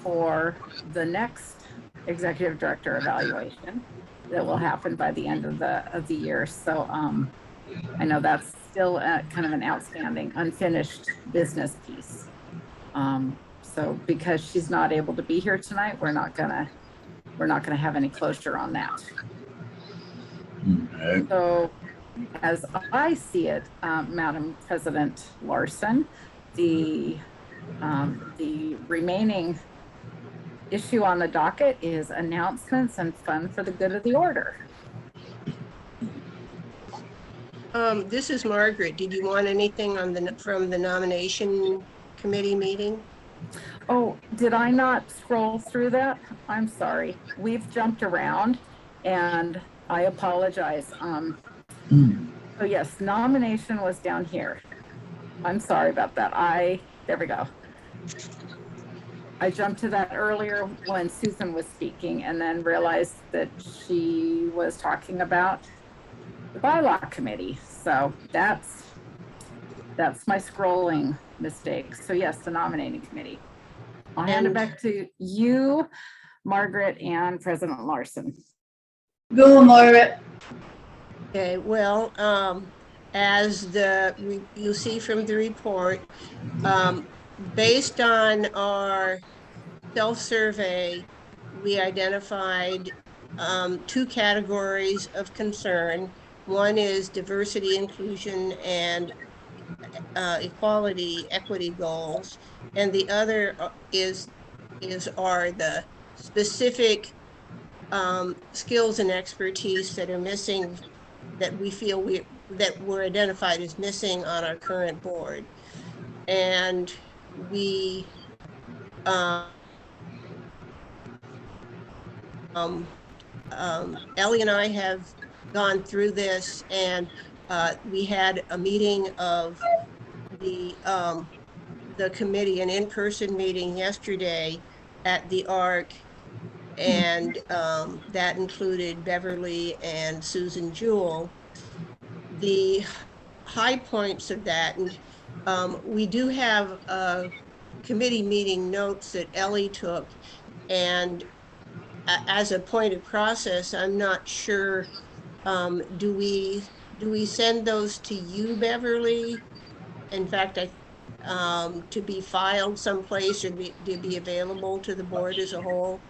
for the next executive director evaluation that will happen by the end of the year. So I know that's still kind of an outstanding unfinished business piece. So because she's not able to be here tonight, we're not gonna have any closure on that. Okay. So as I see it, Madam President Larson, the remaining issue on the docket is announcements and fund for the good of the order. This is Margaret. Did you want anything from the nomination committee meeting? Oh, did I not scroll through that? I'm sorry. We've jumped around and I apologize. So yes, nomination was down here. I'm sorry about that. There we go. I jumped to that earlier when Susan was speaking and then realized that she was talking about the bylaw committee. So that's my scrolling mistake. So yes, the nominating committee. I'll hand it back to you, Margaret, and President Larson. Go, Margaret. Okay, well, as you see from the report, based on our self-survey, we identified 2 categories of concern. One is diversity, inclusion, and equality, equity goals, and the other are the specific skills and expertise that are missing, that we feel that were identified as missing on our current board. And we Ellie and I have gone through this, and we had a meeting of the committee, an in-person meeting yesterday at the ARC, and that included Beverly and Susan Jewell. The high points of that, and we do have committee meeting notes that Ellie took, and as a point of process, I'm not sure, do we send those to you, Beverly? In fact, to be filed someplace or to be available to the board as a whole?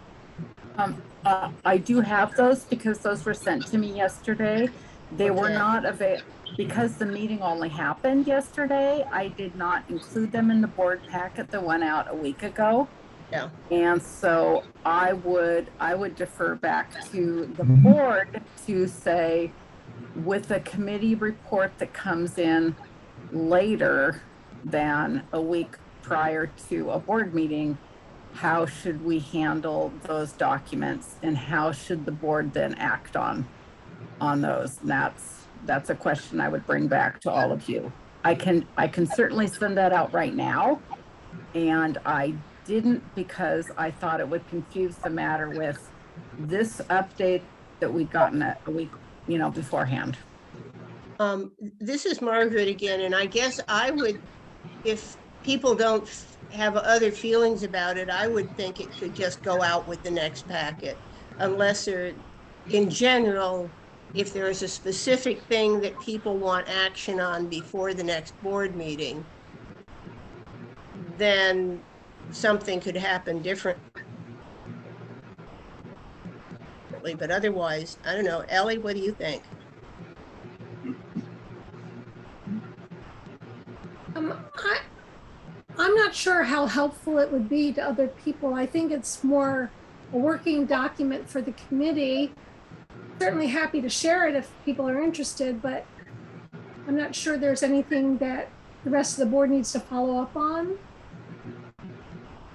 I do have those because those were sent to me yesterday. They were Okay. not available because the meeting only happened yesterday. I did not include them in the board packet that went out a week ago. Yeah. And so I would defer back to the board to say, with a committee report that comes in later than a week prior to a board meeting, how should we handle those documents and how should the board then act on those? And that's a question I would bring back to all of you. I can certainly send that out right now, and I didn't because I thought it would confuse the matter with this update that we'd gotten a week, beforehand. This is Margaret again, and I guess I would, if people don't have other feelings about it, I would think it should just go out with the next packet, unless in general, if there is a specific thing that people want action on before the next board meeting, then something could happen differently. But otherwise, I don't know. Ellie, what do you think? I'm not sure how helpful it would be to other people. I think it's more a working document for the committee. Certainly happy to share it if people are interested, but I'm not sure there's anything that the rest of the board needs to follow up on.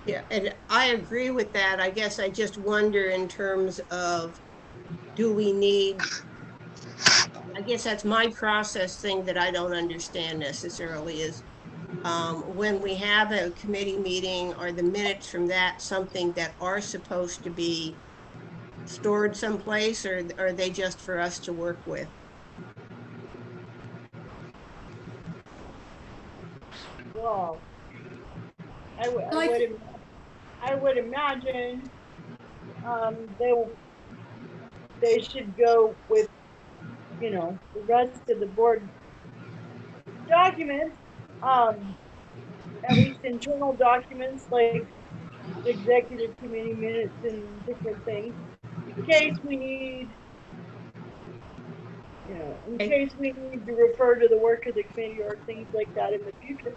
Yeah, and I agree with that. I guess I just wonder in terms of, do we need, I guess that's my process thing that I don't understand necessarily is, when we have a committee meeting, are the minutes from that something that are supposed to be stored someplace, or are they just for us to work with? Well, I would imagine they should go with, the rest of the board documents, at least internal documents like the executive committee minutes and different things, in case we need, to refer to the work of the committee or things like that in the future.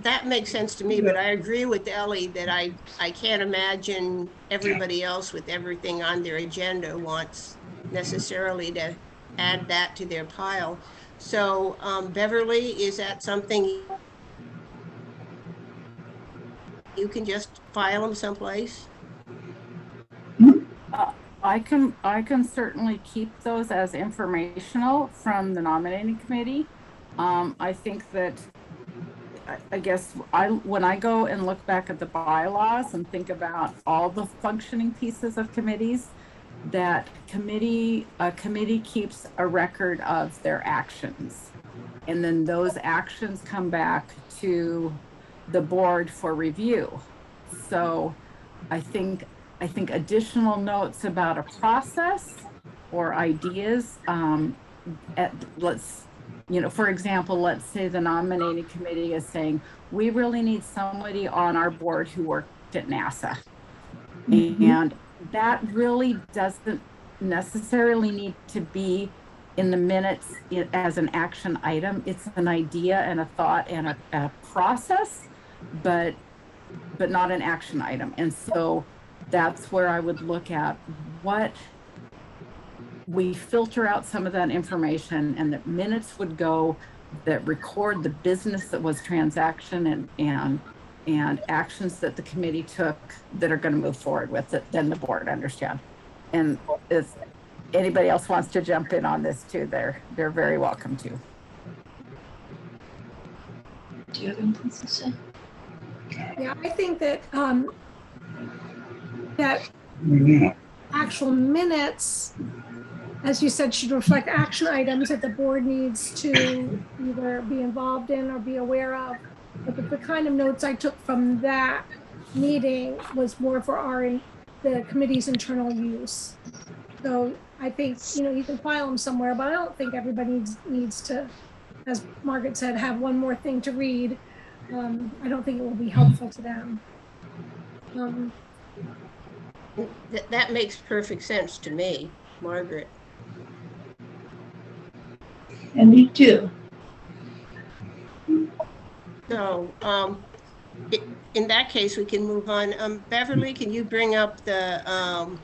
That makes sense to me, but I agree with Ellie that I can't imagine everybody else with everything on their agenda wants necessarily to add that to their pile. So Beverly, is that something you can just file them someplace? I can certainly keep those as informational from the nominating committee. I think that, I guess when I go and look back at the bylaws and think about all the functioning pieces of committees, that a committee keeps a record of their actions. And then those actions come back to the board for review. So I think additional notes about a process or ideas, for example, let's say the nominating committee is saying, we really need somebody on our board who worked at NASA. And that really doesn't necessarily need to be in the minutes as an action item. It's an idea and a thought and a process, but not an action item. And so that's where I would look at what we filter out some of that information, and that minutes would go that record the business that was transaction and actions that the committee took that are going to move forward with it, then the board understand. And if anybody else wants to jump in on this too, they're very welcome to. Do you have anything to say? Yeah, I think that that Yeah. actual minutes, as you said, should reflect action items that the board needs to either be involved in or be aware of. But the kind of notes I took from that meeting was more for the committee's internal use. So I think, you can file them somewhere, but I don't think everybody needs to, as Margaret said, have one more thing to read. I don't think it will be helpful to them. That makes perfect sense to me, Margaret. And me too. So in that case, we can move on. Beverly, can you bring up the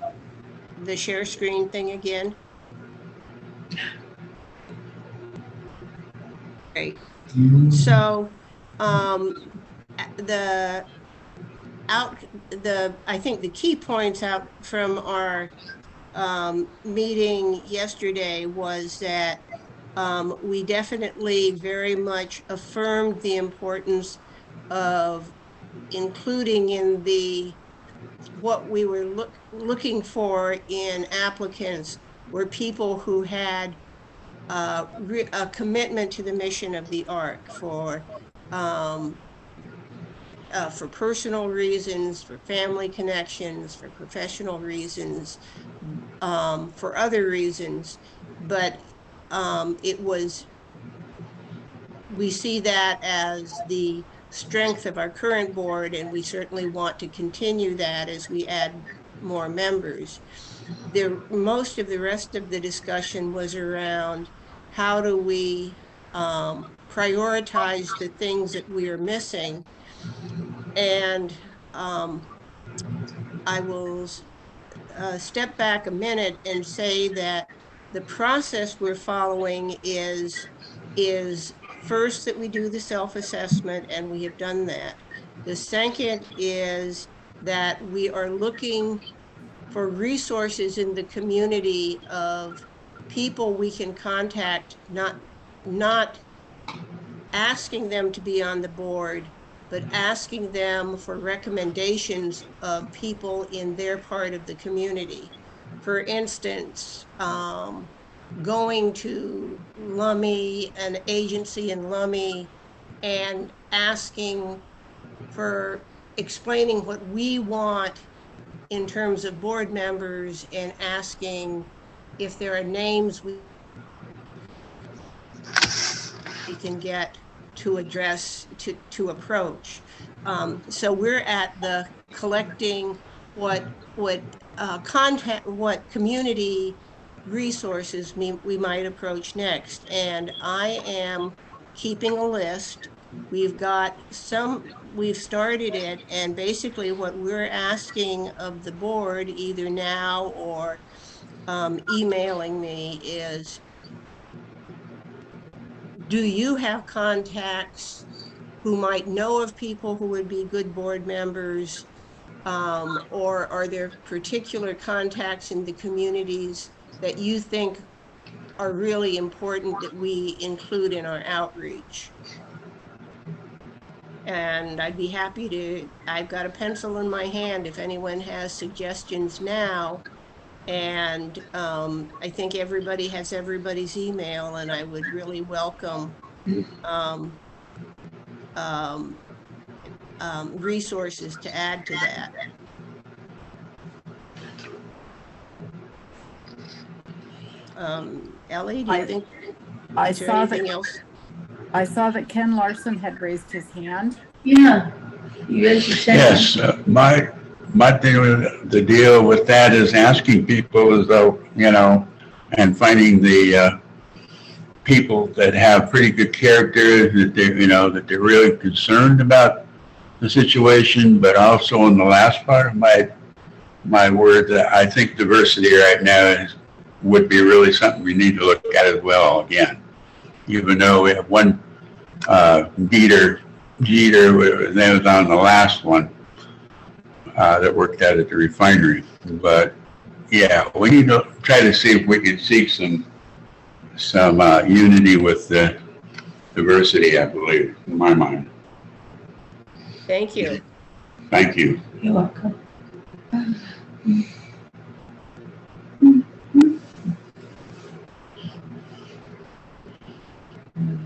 share screen thing again? Great. So I think the key points out from our meeting yesterday was that we definitely very much affirmed the importance of including in what we were looking for in applicants were people who had a commitment to the mission of the ARC for personal reasons, for family connections, for professional reasons, for other reasons. But we see that as the strength of our current board, and we certainly want to continue that as we add more members. Most of the rest of the discussion was around how do we prioritize the things that we are missing. And I will step back a minute and say that the process we're following is first that we do the self-assessment, and we have done that. The second is that we are looking for resources in the community of people we can contact, not asking them to be on the board, but asking them for recommendations of people in their part of the community. For instance, going to Lummi, an agency in Lummi, and asking for explaining what we want in terms of board members, and asking if there are names we can get to address, to approach. So we're at the collecting what community resources we might approach next. And I am keeping a list. We've started it, and basically what we're asking of the board, either now or emailing me, is, do you have contacts who might know of people who would be good board members? Or are there particular contacts in the communities that you think are really important that we include in our outreach? And I'd be happy to, I've got a pencil in my hand if anyone has suggestions now. And I think everybody has everybody's email, and I would really welcome resources to add to that. Ellie, do you think, is there anything else? I saw that Ken Larson had raised his hand. Yeah. You raised your hand. Yes, my thing with the deal with that is asking people as though, and finding the people that have pretty good character, that that they're really concerned about the situation, but also in the last part of my word, that I think diversity right now would be really something we need to look at as well again. Even though we have one Jeter, that was on the last one that worked out at the refinery. But yeah, we need to try to see if we can seek some unity with the diversity, I believe, in my mind. Thank you. Thank you. You're welcome.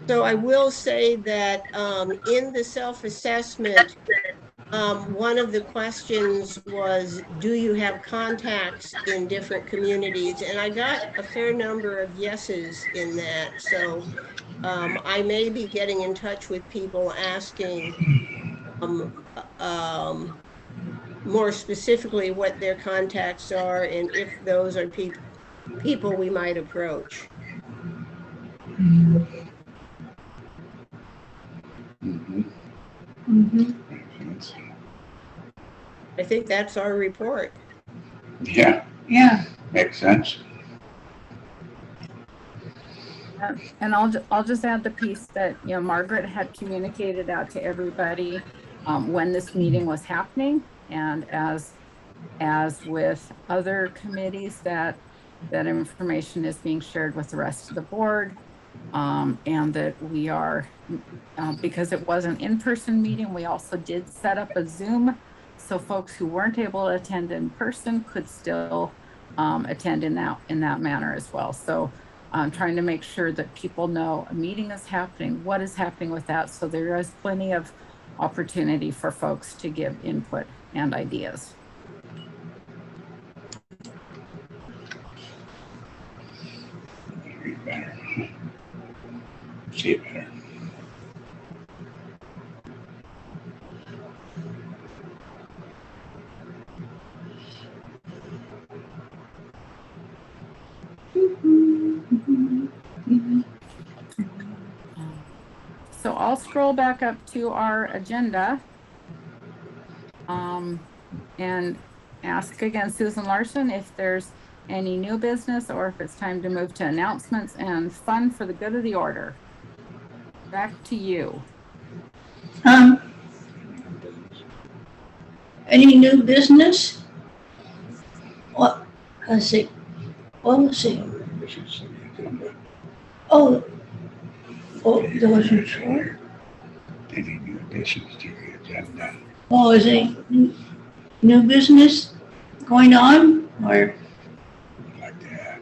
So I will say that in the self-assessment, one of the questions was, do you have contacts in different communities? And I got a fair number of yeses in that. So I may be getting in touch with people asking more specifically what their contacts are and if those are people we might approach. I think that's our report. Yeah. Yeah. Makes sense. And I'll just add the piece that, Margaret had communicated out to everybody when this meeting was happening, and as with other committees, that information is being shared with the rest of the board, and that we are, because it was an in-person meeting, we also did set up a Zoom, so folks who weren't able to attend in person could still attend in that manner as well. So I'm trying to make sure that people know a meeting is happening, what is happening with that. So there is plenty of opportunity for folks to give input and ideas. Read better. See it better. So I'll scroll back up to our agenda and ask again, Susan Larson, if there's any new business or if it's time to move to announcements and fun for the good of the order. Back to you. Any new business? What? Let's see. What was it? Oh, there wasn't sure. Any new additions to the agenda? Oh, is any new business going on, or? Like that.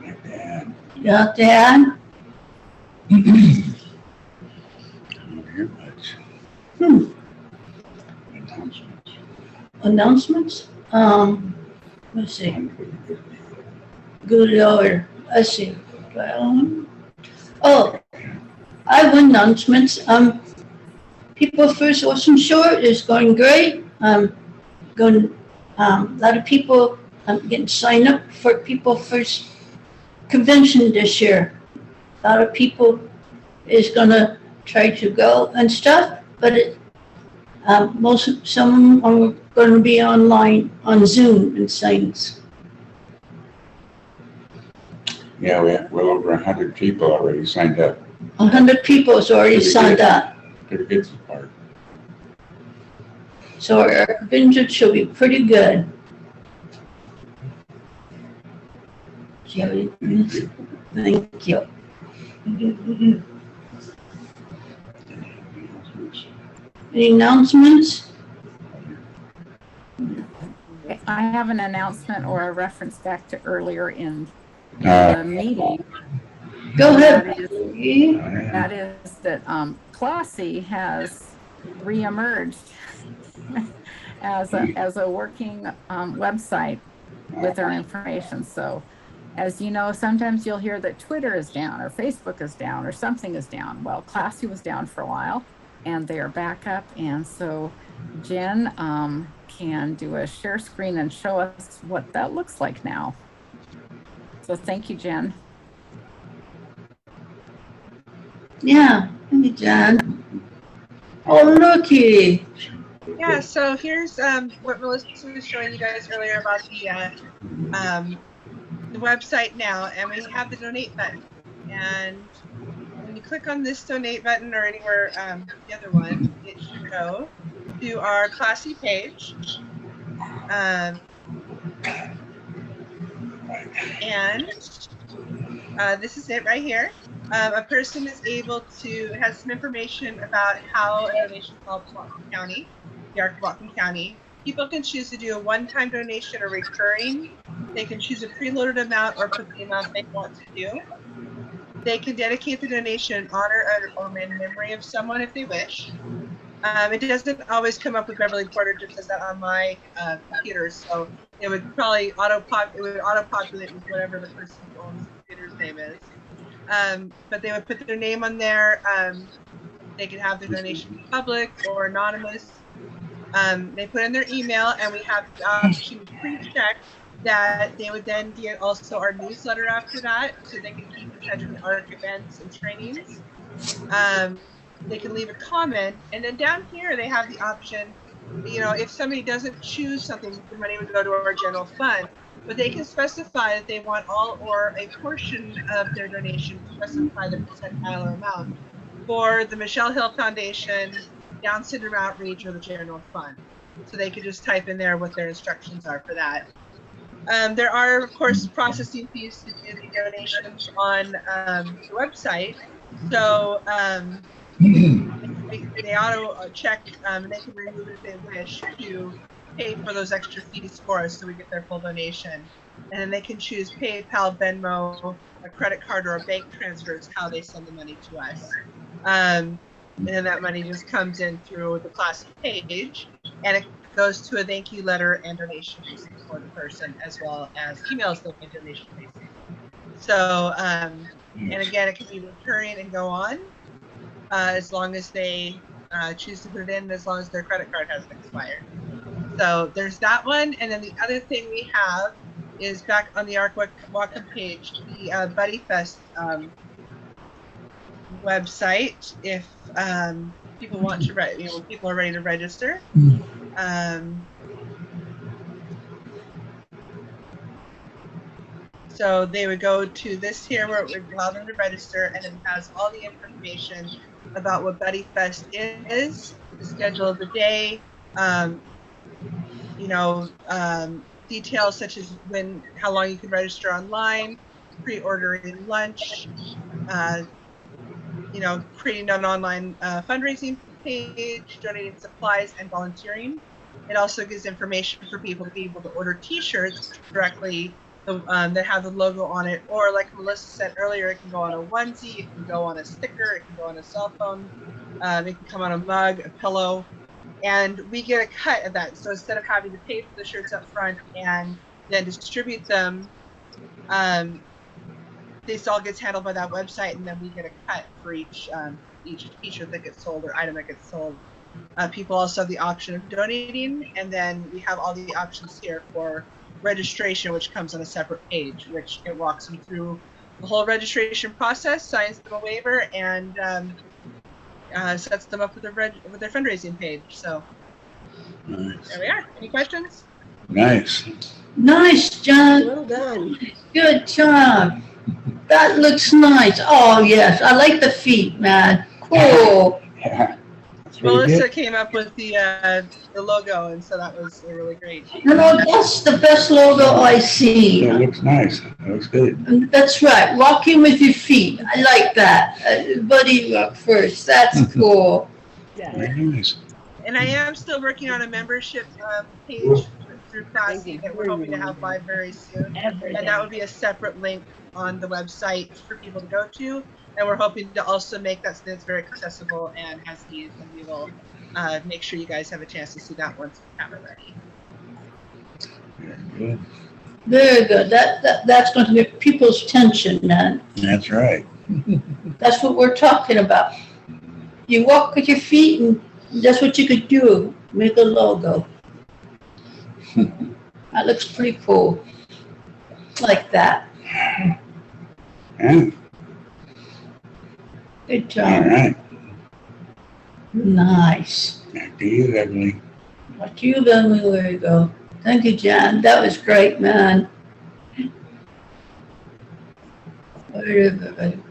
Like that. You have to add? I don't hear much. Announcements? Let's see. Good Lord. Let's see. Oh, I have announcements. People First Ocean Shore is going great. A lot of people getting signed up for People First convention this year. A lot of people is gonna try to go and stuff, but some of them are going to be online on Zoom and things. Yeah, we have well over 100 people already signed up. 100 people has already signed up. Pretty good so far. So our convention should be pretty good. Do you have any? Thank you. Any announcements? I have an announcement or a reference back to earlier in the meeting. Go ahead. That is that Classy has reemerged as a working website with our information. So as you know, sometimes you'll hear that Twitter is down or Facebook is down or something is down. Well, Classy was down for a while and they are back up. And so Jen can do a share screen and show us what that looks like now. So thank you, Jen. Yeah, thank you, Jen. Oh, looky. Yeah, so here's what Melissa was showing you guys earlier about the website now, and we have the donate button. And when you click on this donate button or anywhere the other one, it should go to our classy page. And this is it right here. A person is able to has some information about how a donation helps Whatcom County, the Arc of Whatcom County. People can choose to do a one-time donation or recurring. They can choose a preloaded amount or put the amount they want to do. They can dedicate the donation in honor or in memory of someone if they wish. It doesn't always come up with Beverly Porter, just says that on my computer, so it would probably auto-populate with whatever the person who owns the computer's name is. But they would put their name on there. They could have their donation public or anonymous. They put in their email, and we have the option to pre-check that they would then get also our newsletter after that, so they can keep in touch with ARC events and trainings. They can leave a comment, and then down here they have the option, you know, if somebody doesn't choose something, the money would go to our general fund, but they can specify that they want all or a portion of their donation, specify the percentile or amount for the Michelle Hill Foundation, Down Syndrome Outreach, or the general fund. So they could just type in there what their instructions are for that. There are, of course, processing fees to do the donations on the website. So they auto check and they can remove it if they wish to pay for those extra fees for us, so we get their full donation. And then they can choose PayPal, Venmo, a credit card, or a bank transfer is how they send the money to us. And then that money just comes in through the classy page, and it goes to a thank you letter and donation receipt for the person, as well as emails them a donation receipt. So, and again, it can be recurring and go on as long as they choose to put it in, as long as their credit card hasn't expired. So there's that one. And then the other thing we have is back on the ARC Whatcom page, the Buddy Fest website. If people want to, when people are ready to register. So they would go to this here where it would allow them to register, and it has all the information about what Buddy Fest is, the schedule of the day, details such as how long you can register online, pre-ordering lunch, creating an online fundraising page, donating supplies, and volunteering. It also gives information for people to be able to order T-shirts directly that have the logo on it, or like Melissa said earlier, it can go on a onesie, it can go on a sticker, it can go on a cell phone, it can come on a mug, a pillow, and we get a cut of that. So instead of having to pay for the shirts up front and then distribute them, this all gets handled by that website, and then we get a cut for each T-shirt that gets sold or item that gets sold. People also have the option of donating, and then we have all the options here for registration, which comes on a separate page, which it walks them through the whole registration process, signs them a waiver, and sets them up with their fundraising page. So there we are. Any questions? Nice. Nice, John. Well done. Good job. That looks nice. Oh, yes. I like the feet, man. Cool. Yeah. Melissa came up with the logo, and so that was really great. No, that's the best logo I see. It looks nice. It looks good. That's right. Walking with your feet. I like that. Buddy rock first. That's cool. Very nice. And I am still working on a membership page through Classy that we're hoping to have live very soon. And that would be a separate link on the website for people to go to. And we're hoping to also make that so that it's very accessible and has ease. And we will make sure you guys have a chance to see that once we have it ready. Very good. Very good. That's going to get people's attention, man. That's right. That's what we're talking about. You walk with your feet, and that's what you could do. Make a logo. That looks pretty cool. Like that. Yeah, Good all job. right. Nice. Back to you, Beverly. What you done, there you go. Thank you, John. That was great, man. Where did everybody go?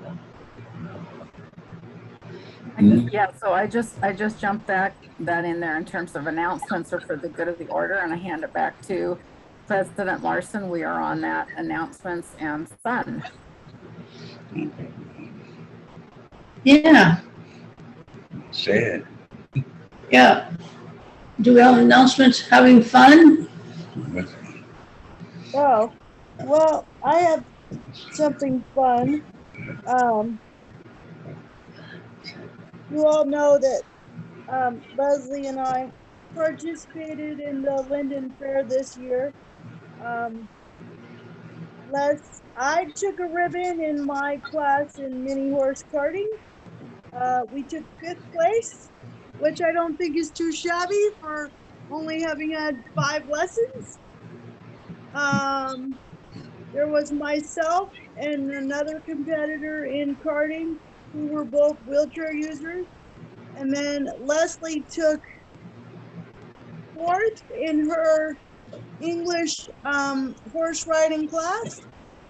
Yeah, so I just jumped that in there in terms of announcements or for the good of the order, and I hand it back to President Larson. We are on that announcements and fun. Yeah, Say it. yeah. Do we have announcements? Having fun? Oh, well, I have something fun. You all know that Leslie and I participated in the Linden Fair this year. I took a ribbon in my class in mini horse karting. We took 5th place, which I don't think is too shabby for only having had 5 lessons. There was myself and another competitor in karting who were both wheelchair users. And then Leslie took 4th in her English horse riding class.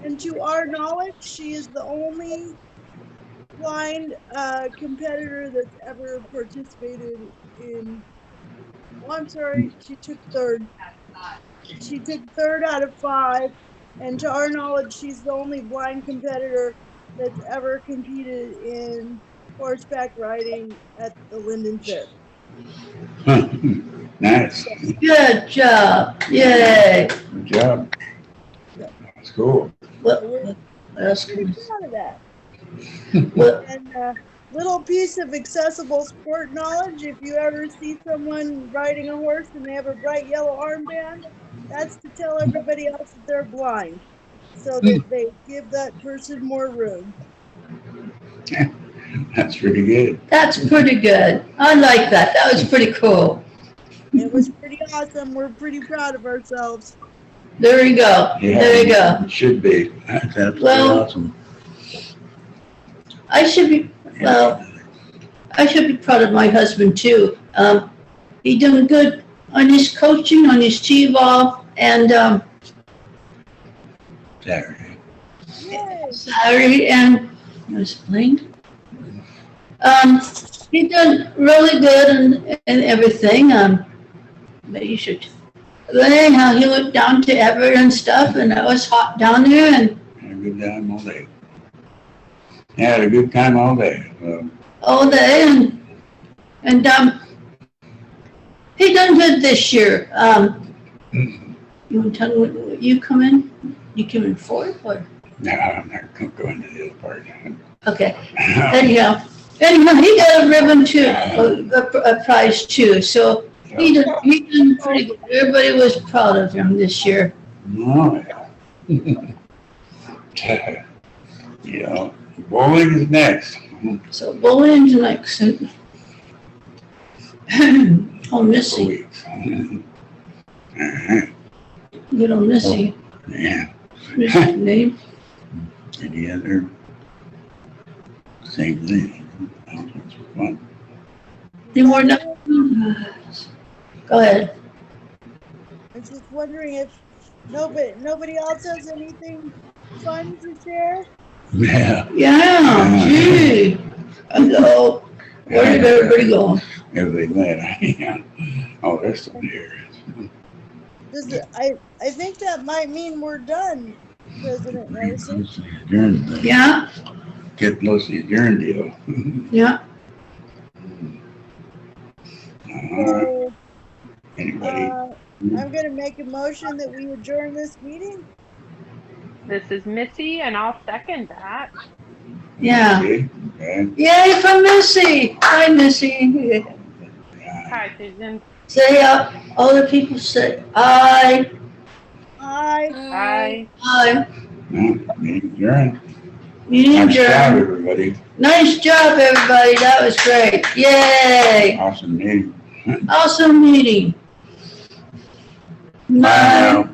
And to our knowledge, she is the only blind competitor that's ever participated in. Oh, I'm sorry, she took 3rd. She took 3rd out of 5. And to our knowledge, she's the only blind competitor that's ever competed in horseback riding at the Linden Fair. Nice. Good job. Yay. Good job. That's cool. What We're else pretty can proud of that. What? And little piece of accessible sport knowledge. If you ever see someone riding a horse and they have a bright yellow armband, that's to tell everybody else that they're blind, so that they give that person more room. That's pretty good. That's pretty good. I like that. That was pretty cool. It was pretty awesome. We're pretty proud of ourselves. There you go. Yeah, There you go. it should be. That's absolutely Well, awesome. I should be proud of my husband too. He doing good on his coaching, on his T-ball, and Saturday. Yay. Saturday, and I was playing. He done really good and everything. Maybe you should. But anyhow, he went down to Everett and stuff, and it was hot down there, and Had a good time all day. Had a good time all day. all day, and he done good this year. You want to tell me what you come in? You came in 4th, or? No, I'm not going to go into the other part. Okay. Anyhow, he got a ribbon too, a prize too. So he done pretty good. Everybody was proud of him this year. Oh, yeah. Yeah. Bowling is next. So bowling's next. Oh, Missy. Weeks. Good old Missy. Yeah. Missy's name. Any other? Same thing. It's fun. Any more? Go ahead. I was just wondering if nobody else has anything fun to share. Yeah. Yeah, gee. Hello. Where did everybody go? Everybody went. Yeah. Oh, there's some here. I think that might mean we're done, President Larson. Yeah, Get close to the adjourn deal. yeah. So, Anybody? I'm gonna make a motion that we adjourn this meeting. This is Missy, and I'll second that. Yeah. Okay. Okay. Yay for Missy. Hi, Missy. Hi, Susan. Say all the people say aye. Aye. Bye. Aye. Meeting adjourned. Meeting Nice job, adjourned. everybody. Nice job, everybody. That was great. Yay. Awesome meeting. Awesome meeting. Bye now.